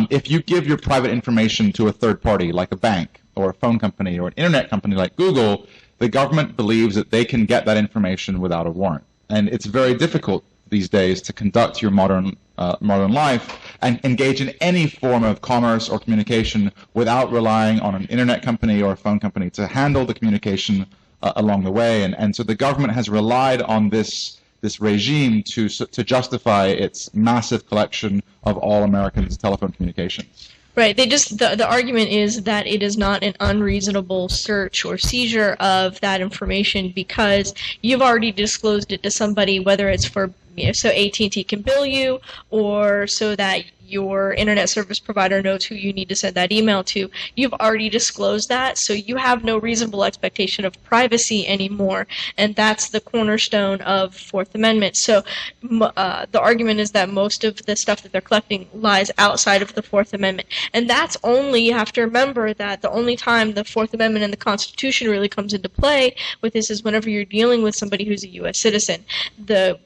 if you give your private information to a third party, like a bank or a phone company or an internet company like Google, the government believes that they can get that information without a warrant. And it's very difficult these days to conduct your modern life and engage in any form of commerce or communication without relying on an internet company or a phone company to handle the communication along the way. And so the government has relied on this regime to justify its massive collection of all Americans' telephone communications. Right. The argument is that it is not an unreasonable search or seizure of that information because you've already disclosed it to somebody, whether it's for so AT&T can bill you or so that your internet service provider knows who you need to send that email to. You've already disclosed that, so you have no reasonable expectation of privacy anymore, and that's the cornerstone of Fourth Amendment. So the argument is that most of the stuff that they're collecting lies outside of the Fourth Amendment, and that's only, you have to remember that the only time the Fourth Amendment and the Constitution really comes into play with this is whenever you're dealing with somebody who's a U.S. citizen. The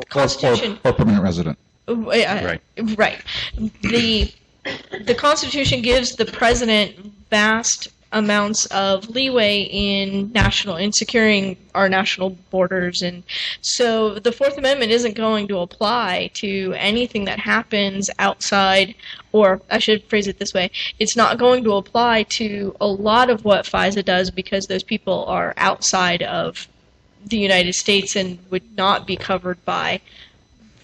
Constitution or permanent resident. Right. The Constitution gives the president vast amounts of leeway in securing our national borders, and so the Fourth Amendment isn't going to apply to anything that happens outside, or I should phrase it this way, it's not going to apply to a lot of what FISA does because those people are outside of the United States and would not be covered by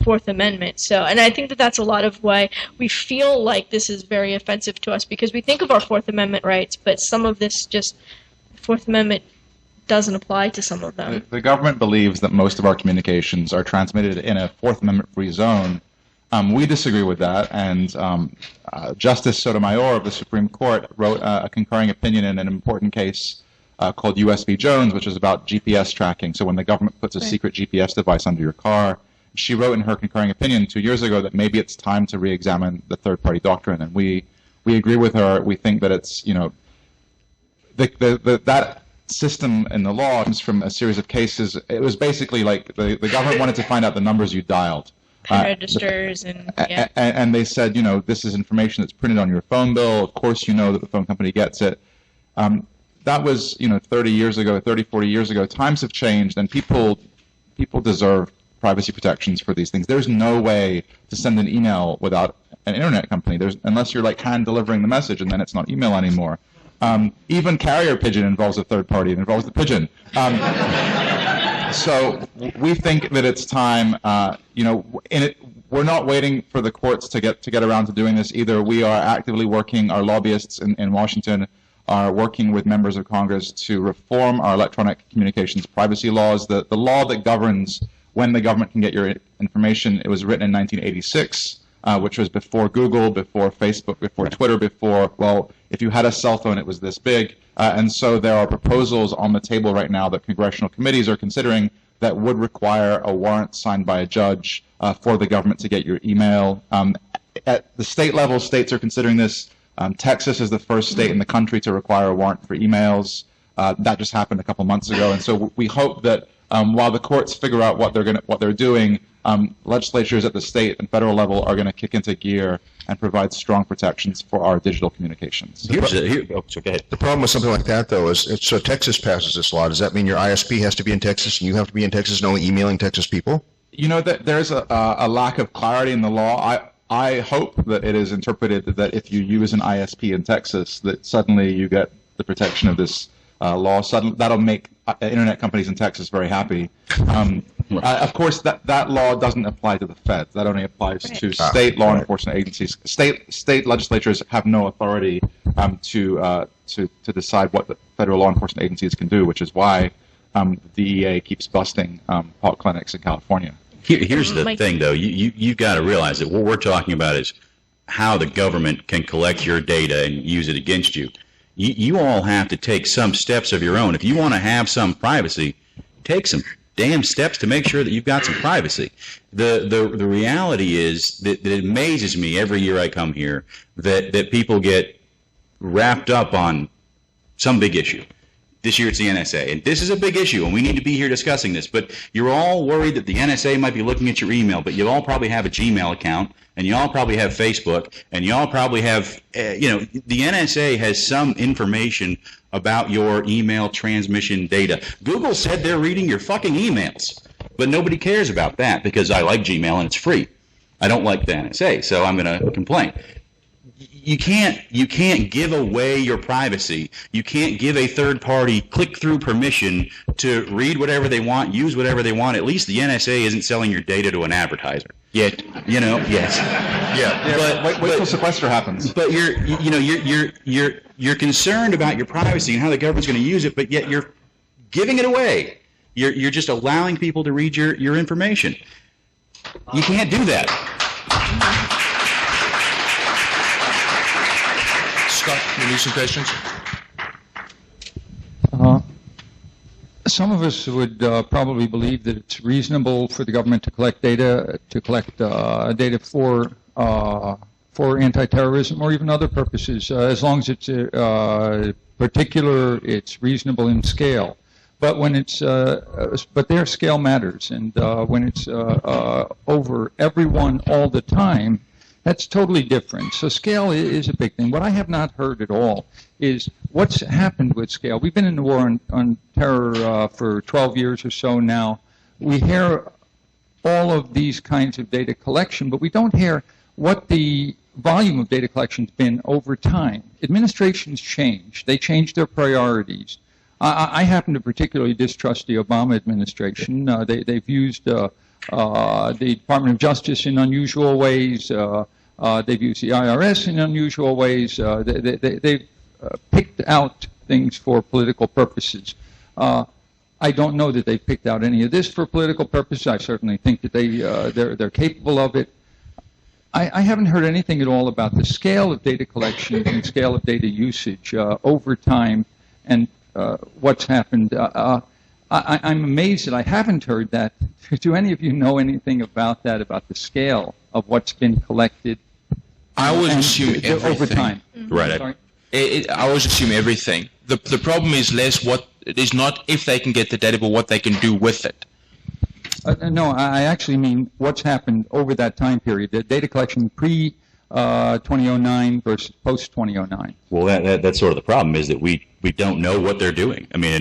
Fourth Amendment. So, and I think that that's a lot of why we feel like this is very offensive to us, because we think of our Fourth Amendment rights, but some of this just, Fourth Amendment doesn't apply to some of them. The government believes that most of our communications are transmitted in a Fourth Amendment free zone. We disagree with that, and Justice Sotomayor of the Supreme Court wrote a concurring opinion in an important case called U.S. v. Jones, which is about GPS tracking. So when the government puts a secret GPS device under your car, she wrote in her concurring opinion 2 years ago that maybe it's time to re-examine the third-party doctrine, and we agree with her. We think that it's, that system in the law comes from a series of cases. It was basically like the government wanted to find out the numbers you dialed. Registers and they said, this is information that's printed on your phone bill. Of course you know that the phone company gets it. That was, 30 years ago, 30, 40 years ago. Times have changed, and people deserve privacy protections for these things. There's no way to send an email without an internet company. Unless you're like hand delivering the message, and then it's not email anymore. Even carrier pigeon involves a third party. It involves the pigeon. So we think that it's time. We're not waiting for the courts to get around to doing this either. We are actively working. Our lobbyists in Washington are working with members of Congress to reform our electronic communications privacy laws. The law that governs when the government can get your information. It was written in 1986, which was before Google, before Facebook, before Twitter, before, well, if you had a cell phone, it was this big. And so there are proposals on the table right now that congressional committees are considering that would require a warrant signed by a judge for the government to get your email. At the state level, states are considering this. Texas is the first state in the country to require a warrant for emails. That just happened a couple months ago, and so we hope that while the courts figure out what they're doing, legislatures at the state and federal level are going to kick into gear and provide strong protections for our digital communications. Go ahead. The problem with something like that, though, is so Texas passes this law. Does that mean your ISP has to be in Texas and you have to be in Texas and only emailing Texas people? You know, that there's a lack of clarity in the law. I hope that it is interpreted that if you use an ISP in Texas, that suddenly you get the protection of this law. Suddenly, that'll make internet companies in Texas very happy. Of course, that law doesn't apply to the feds. That only applies to state law enforcement agencies. State legislatures have no authority to decide what the federal law enforcement agencies can do, which is why the DEA keeps busting pot clinics in California. Here's the thing, though. You've got to realize that what we're talking about is how the government can collect your data and use it against you. You all have to take some steps of your own. If you want to have some privacy, take some damn steps to make sure that you've got some privacy. The reality is that it amazes me every year I come here that people get wrapped up on some big issue. This year it's the NSA, and this is a big issue, and we need to be here discussing this. But you're all worried that the NSA might be looking at your email, but you all probably have a Gmail account, and you all probably have Facebook, and you all probably have, the NSA has some information about your email transmission data. Google said they're reading your fucking emails, but nobody cares about that because I like Gmail and it's free. I don't like the NSA, so I'm going to complain. You can't give away your privacy. You can't give a third party click-through permission to read whatever they want, use whatever they want. At least the NSA isn't selling your data to an advertiser yet. Yes. Yeah. Wait till sequester happens. But you're concerned about your privacy and how the government's going to use it, but yet you're giving it away. You're just allowing people to read your information. You can't do that. Scott, maybe some questions? Some of us would probably believe that it's reasonable for the government to collect data for anti-terrorism or even other purposes, as long as it's particular, it's reasonable in scale. But when it's but their scale matters, and when it's over everyone all the time, that's totally different. So scale is a big thing. What I have not heard at all is what's happened with scale. We've been in the war on terror for 12 years or so now. We hear all of these kinds of data collection, but we don't hear what the volume of data collection has been over time. Administrations change. They change their priorities. I happen to particularly distrust the Obama administration. They've used the Department of Justice in unusual ways. They've used the IRS in unusual ways. They've picked out things for political purposes. I don't know that they've picked out any of this for political purposes. I certainly think that they're capable of it. I haven't heard anything at all about the scale of data collection and scale of data usage over time and what's happened. I'm amazed that I haven't heard that. Do any of you know anything about that, about the scale of what's been collected? I always assume everything. Over time. Right. I always assume everything. The problem is it is not if they can get the data, but what they can do with it. No, I actually mean what's happened over that time period, the data collection pre-2009 versus post-2009. Well, that's sort of the problem, is that we don't know what they're doing. I mean,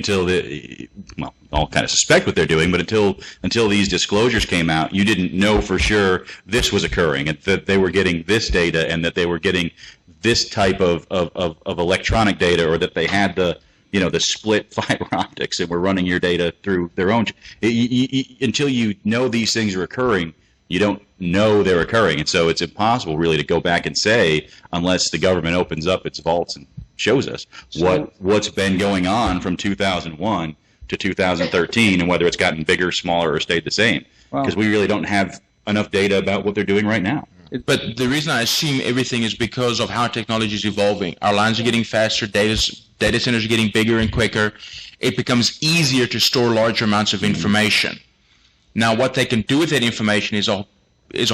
all kind of suspect what they're doing, but until these disclosures came out, you didn't know for sure this was occurring, and that they were getting this data, and that they were getting this type of electronic data, or that they had the split fiber optics and were running your data through their own. Until you know these things are occurring, you don't know they're occurring, and so it's impossible really to go back and say, unless the government opens up its vaults and shows us what's been going on from 2001 to 2013 and whether it's gotten bigger, smaller, or stayed the same. Because we really don't have enough data about what they're doing right now. But the reason I assume everything is because of how technology is evolving. Our lines are getting faster, data centers are getting bigger and quicker. It becomes easier to store larger amounts of information. Now, what they can do with that information is a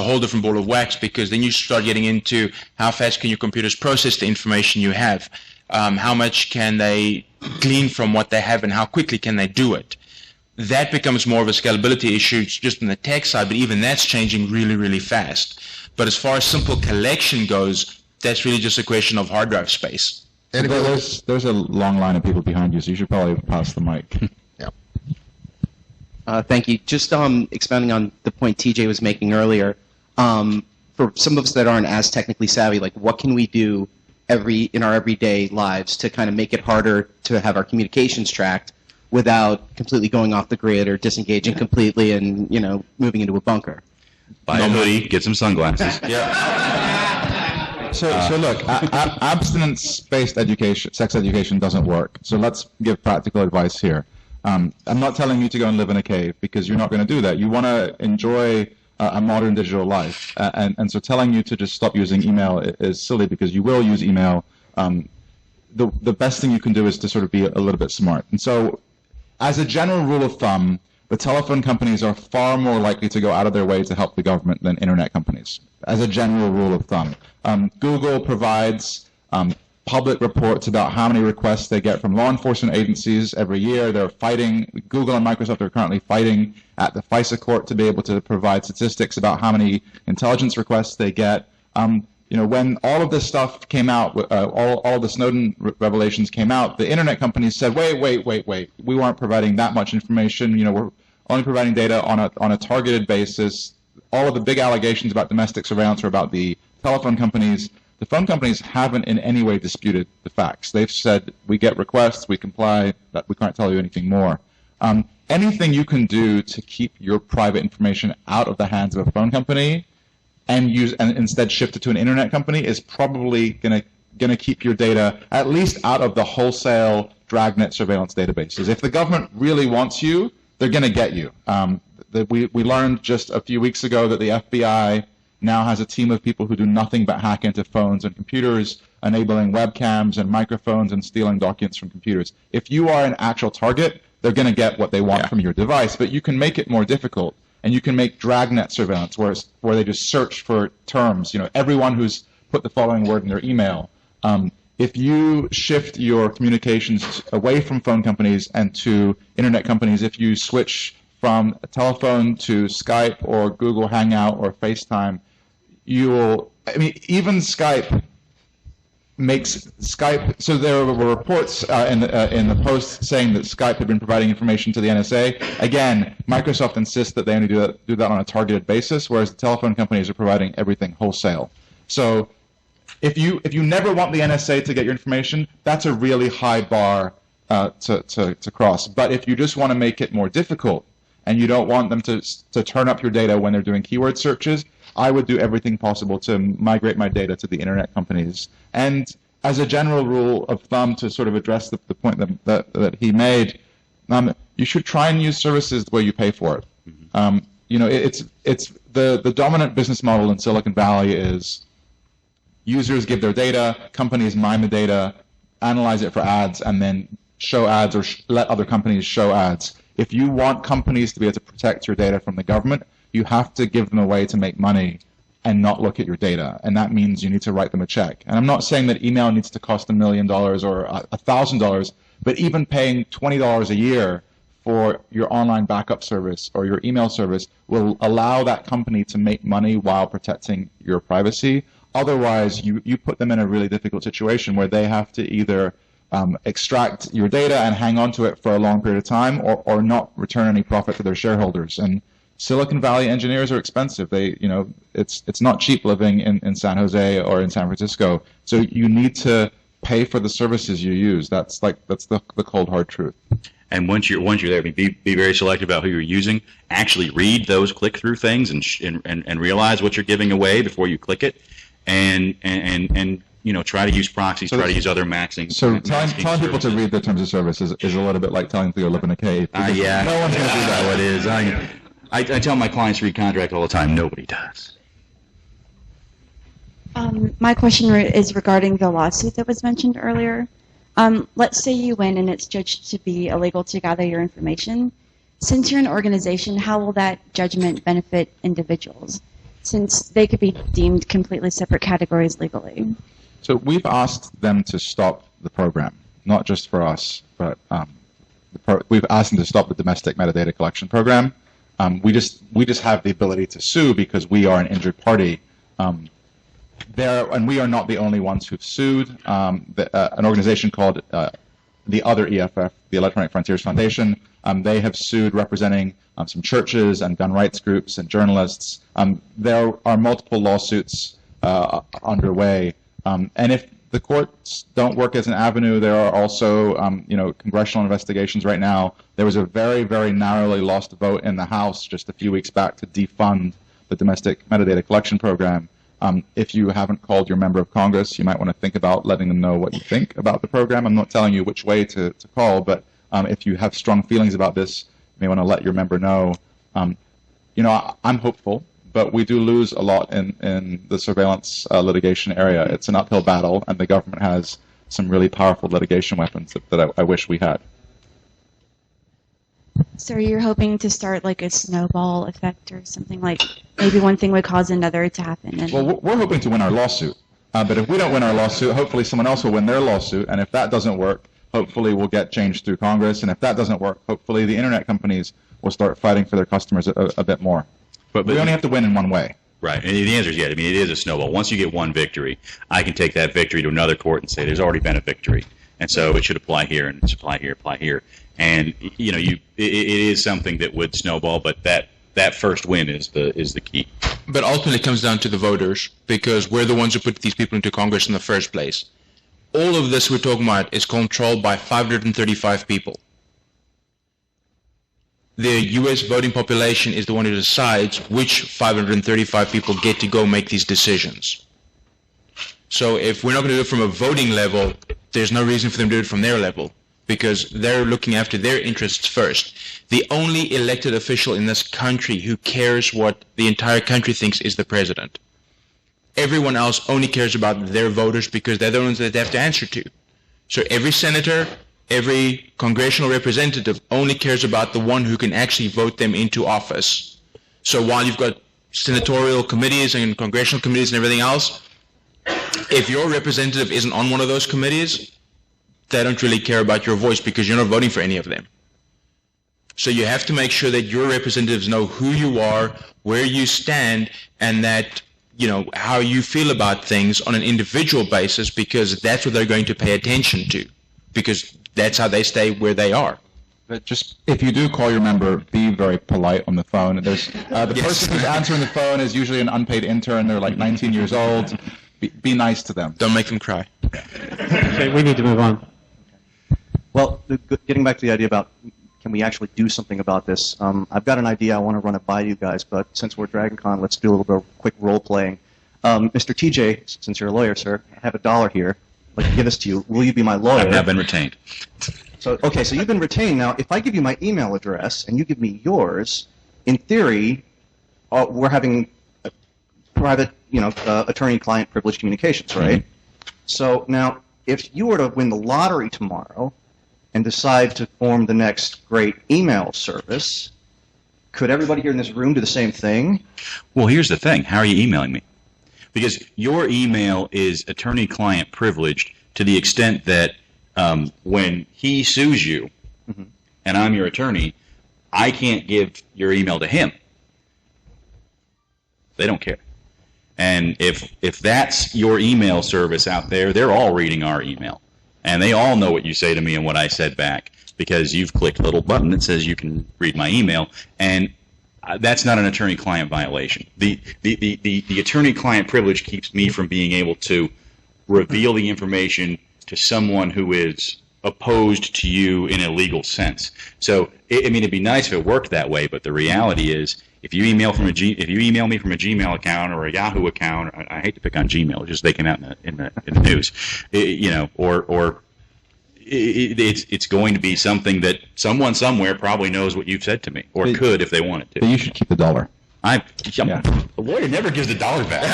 whole different ball of wax, because then you start getting into how fast can your computers process the information you have, how much can they glean from what they have, and how quickly can they do it. That becomes more of a scalability issue just on the tech side, but even that's changing really, really fast. But as far as simple collection goes, that's really just a question of hard drive space. And there's a long line of people behind you, so you should probably pass the mic. Thank you. Just expounding on the point TJ was making earlier, for some of us that aren't as technically savvy, like what can we do in our everyday lives to kind of make it harder to have our communications tracked without completely going off the grid or disengaging completely and, you know, moving into a bunker? Buy a hoodie, get some sunglasses. So look, abstinence-based education, sex education doesn't work. So let's give practical advice here. I'm not telling you to go and live in a cave, because you're not going to do that. You want to enjoy a modern digital life. And so telling you to just stop using email is silly, because you will use email. The best thing you can do is to sort of be a little bit smart. And so as a general rule of thumb, the telephone companies are far more likely to go out of their way to help the government than internet companies, as a general rule of thumb. Google provides public reports about how many requests they get from law enforcement agencies every year. They're fighting, Google and Microsoft are currently fighting at the FISA court to be able to provide statistics about how many intelligence requests they get. You know, when all of this stuff came out, all of the Snowden revelations came out, the internet companies said, wait, we weren't providing that much information. You know, we're only providing data on a targeted basis. All of the big allegations about domestic surveillance are about the telephone companies. The phone companies haven't in any way disputed the facts. They've said, we get requests, we comply, but we can't tell you anything more. Anything you can do to keep your private information out of the hands of a phone company and instead shift it to an internet company is probably gonna keep your data at least out of the wholesale dragnet surveillance databases. If the government really wants you, they're gonna get you. We learned just a few weeks ago that the FBI now has a team of people who do nothing but hack into phones and computers, enabling webcams and microphones and stealing documents from computers. If you are an actual target, they're going to get what they want from your device, but you can make it more difficult, and you can make dragnet surveillance where they just search for terms. You know, everyone who's put the following word in their email. If you shift your communications away from phone companies and to internet companies, if you switch from a telephone to Skype or Google Hangout or FaceTime, even Skype makes Skype, so there were reports in the Post saying that Skype had been providing information to the NSA. Again, Microsoft insists that they only do that on a targeted basis, whereas the telephone companies are providing everything wholesale. So if you never want the NSA to get your information, that's a really high bar to cross. But if you just want to make it more difficult and you don't want them to turn up your data when they're doing keyword searches, I would do everything possible to migrate my data to the internet companies. And as a general rule of thumb, to sort of address the point that he made, you should try and use services where you pay for it. You know, it's the dominant business model in Silicon Valley is users give their data, companies mine the data, analyze it for ads, and then show ads or let other companies show ads. If you want companies to be able to protect your data from the government, you have to give them a way to make money and not look at your data. And that means you need to write them a check. And I'm not saying that email needs to cost $1 million or $1,000, but even paying $20 a year for your online backup service or your email service will allow that company to make money while protecting your privacy. Otherwise, you put them in a really difficult situation where they have to either extract your data and hang on to it for a long period of time, or not return any profit to their shareholders. And Silicon Valley engineers are expensive. It's not cheap living in San Jose or in San Francisco. So you need to pay for the services you use. That's the cold hard truth. And once you're there, be very selective about who you're using. Actually read those click-through things and realize what you're giving away before you click it. And try to use proxies, try to use other maxing. So telling people to services. read their terms of service is a little bit like telling people to live in a cave. Yeah, No one's going to do that. what it is. I tell my clients to read contract all the time. Nobody does. My question is regarding the lawsuit that was mentioned earlier. Let's say you win and it's judged to be illegal to gather your information. Since you're an organization, how will that judgment benefit individuals, since they could be deemed completely separate categories legally? So we've asked them to stop the program, not just for us, but we've asked them to stop the domestic metadata collection program. We just have the ability to sue because we are an injured party. And we are not the only ones who've sued. An organization called the other EFF, the Electronic Frontiers Foundation, they have sued representing some churches and gun rights groups and journalists. There are multiple lawsuits underway. And if the courts don't work as an avenue, there are also congressional investigations right now. There was a very, very narrowly lost vote in the House just a few weeks back to defund the domestic metadata collection program. If you haven't called your member of Congress, you might want to think about letting them know what you think about the program. I'm not telling you which way to call, but if you have strong feelings about this, you may want to let your member know. I'm hopeful, but we do lose a lot in the surveillance litigation area. It's an uphill battle, and the government has some really powerful litigation weapons that I wish we had. So you're hoping to start like a snowball effect or something, like maybe one thing would cause another to happen? And Well, we're hoping to win our lawsuit. But if we don't win our lawsuit, hopefully someone else will win their lawsuit. And if that doesn't work, hopefully we'll get change through Congress. And if that doesn't work, hopefully the internet companies will start fighting for their customers a bit more. But we only have to win in one way. Right, and the answer is yes. I mean, it is a snowball. Once you get one victory, I can take that victory to another court and say there's already been a victory, and so it should apply here, and it should apply here. And it is something that would snowball, but that first win is the key. But ultimately, it comes down to the voters, because we're the ones who put these people into Congress in the first place. All of this we're talking about is controlled by 535 people. The U.S. voting population is the one who decides which 535 people get to go make these decisions. So if we're not going to do it from a voting level, there's no reason for them to do it from their level, because they're looking after their interests first. The only elected official in this country who cares what the entire country thinks is the president. Everyone else only cares about their voters because they're the ones that they have to answer to. So every senator, every congressional representative only cares about the one who can actually vote them into office. So while you've got senatorial committees and congressional committees and everything else, if your representative isn't on one of those committees, they don't really care about your voice because you're not voting for any of them. So you have to make sure that your representatives know who you are, where you stand, and that how you feel about things on an individual basis, because that's what they're going to pay attention to, because that's how they stay where they are. But just if you do call your member, be very polite on the phone. There's the person who's answering the phone is usually an unpaid intern. They're like 19 years old. Be nice to them. Don't make them cry. Okay, we need to move on. Well, getting back to the idea about can we actually do something about this, I've got an idea. I want to run it by you guys, but since we're DragonCon, let's do a little bit of quick role-playing. Mr. TJ, since you're a lawyer, sir, I have $1 here. I'd like to give this to you. Will you be my lawyer? I've been retained. So you've been retained. Now, if I give you my email address and you give me yours, in theory, we're having private, attorney-client privileged communications, right? Mm-hmm. So now, if you were to win the lottery tomorrow and decide to form the next great email service, could everybody here in this room do the same thing? Well, here's the thing. How are you emailing me? Because your email is attorney-client privileged to the extent that when he sues you, mm-hmm. and I'm your attorney, I can't give your email to him. They don't care. And if that's your email service out there, they're all reading our email. And they all know what you say to me and what I said back, because you've clicked a little button that says you can read my email. And that's not an attorney-client violation. The attorney-client privilege keeps me from being able to reveal the information to someone who is opposed to you in a legal sense. So, it'd be nice if it worked that way, but the reality is if you email me from a Gmail account or a Yahoo account, I hate to pick on Gmail, it's just they came out in the news, it's going to be something that someone somewhere probably knows what you've said to me, or could if they wanted to. But you should keep the dollar. A lawyer never gives the dollar back.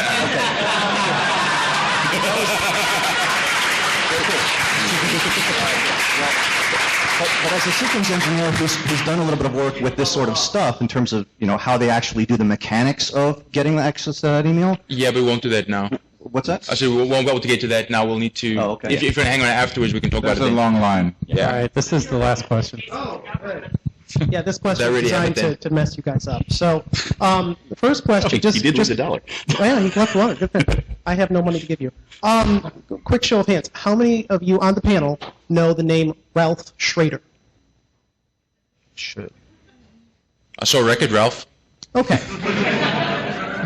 But as a systems engineer who's done a little bit of work with this sort of stuff in terms of how they actually do the mechanics of getting the access to that email. Yeah, but we won't do that now. What's that? I said we won't be able to get to that now. We'll need to. Oh, okay. If you hang on afterwards, we can talk about it. That's a long line. Yeah. All right, this is the last question. Yeah, this question Is is that designed already to mess you guys up. So, the first question, He did lose $1. Yeah, he left $1. Good thing. I have no money to give you. Quick show of hands. How many of you on the panel know the name Ralph Schrader? Sure. I saw a record, Ralph. Okay.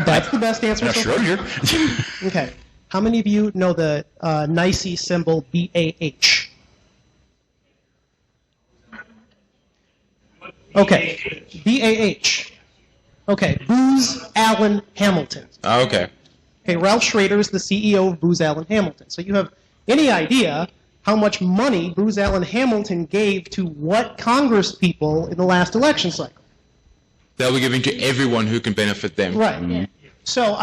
That's the best answer. Now, so far. Schrodinger. Okay. How many of you know the NICE symbol BAH? Okay. BAH. Okay. Booz Allen Hamilton. Okay. Okay. Ralph Schrader is the CEO of Booz Allen Hamilton. So you have any idea how much money Booz Allen Hamilton gave to what Congress people in the last election cycle? They'll be giving to everyone who can benefit them. Right. Mm-hmm. So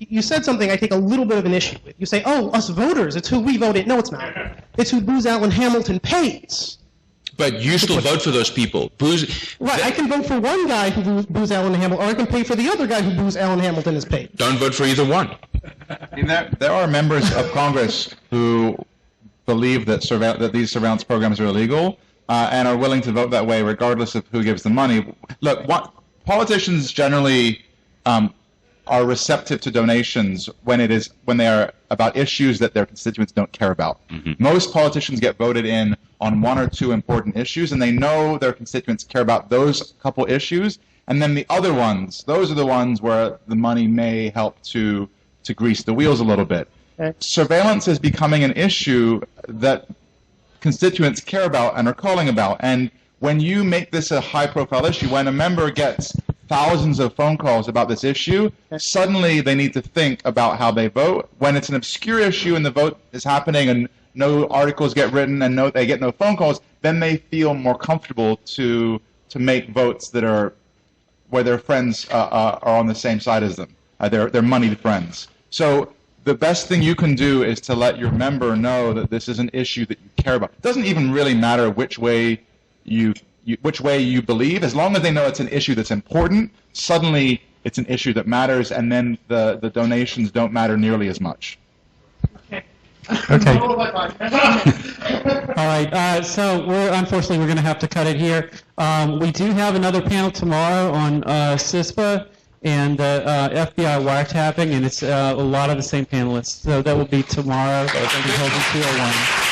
you said something I take a little bit of an issue with. You say, oh, us voters, it's who we voted. No, it's not. It's who Booz Allen Hamilton pays. But you still vote for those people. Right, I can vote for one guy who Booz Allen Hamilton, or I can pay for the other guy who Booz Allen Hamilton is paid. Don't vote for either one. I mean, there are members of Congress who believe that these surveillance programs are illegal and are willing to vote that way regardless of who gives the money. Look, politicians generally are receptive to donations when they are about issues that their constituents don't care about. Mm-hmm. Most politicians get voted in on one or two important issues, and they know their constituents care about those couple issues, and then the other ones, those are the ones where the money may help to grease the wheels a little bit. Okay. Surveillance is becoming an issue that constituents care about and are calling about, and when you make this a high-profile issue, when a member gets thousands of phone calls about this issue, suddenly they need to think about how they vote. When it's an obscure issue and the vote is happening and no articles get written and they get no phone calls, then they feel more comfortable to make votes that are where their friends are on the same side as them. They're moneyed friends. So the best thing you can do is to let your member know that this is an issue that you care about. It doesn't even really matter which way you believe, as long as they know it's an issue that's important. Suddenly, it's an issue that matters, and then the donations don't matter nearly as much. Okay. All right. So unfortunately we're going to have to cut it here. We do have another panel tomorrow on CISPA and FBI wiretapping, and it's a lot of the same panelists. So that will be tomorrow. Thank you, 201.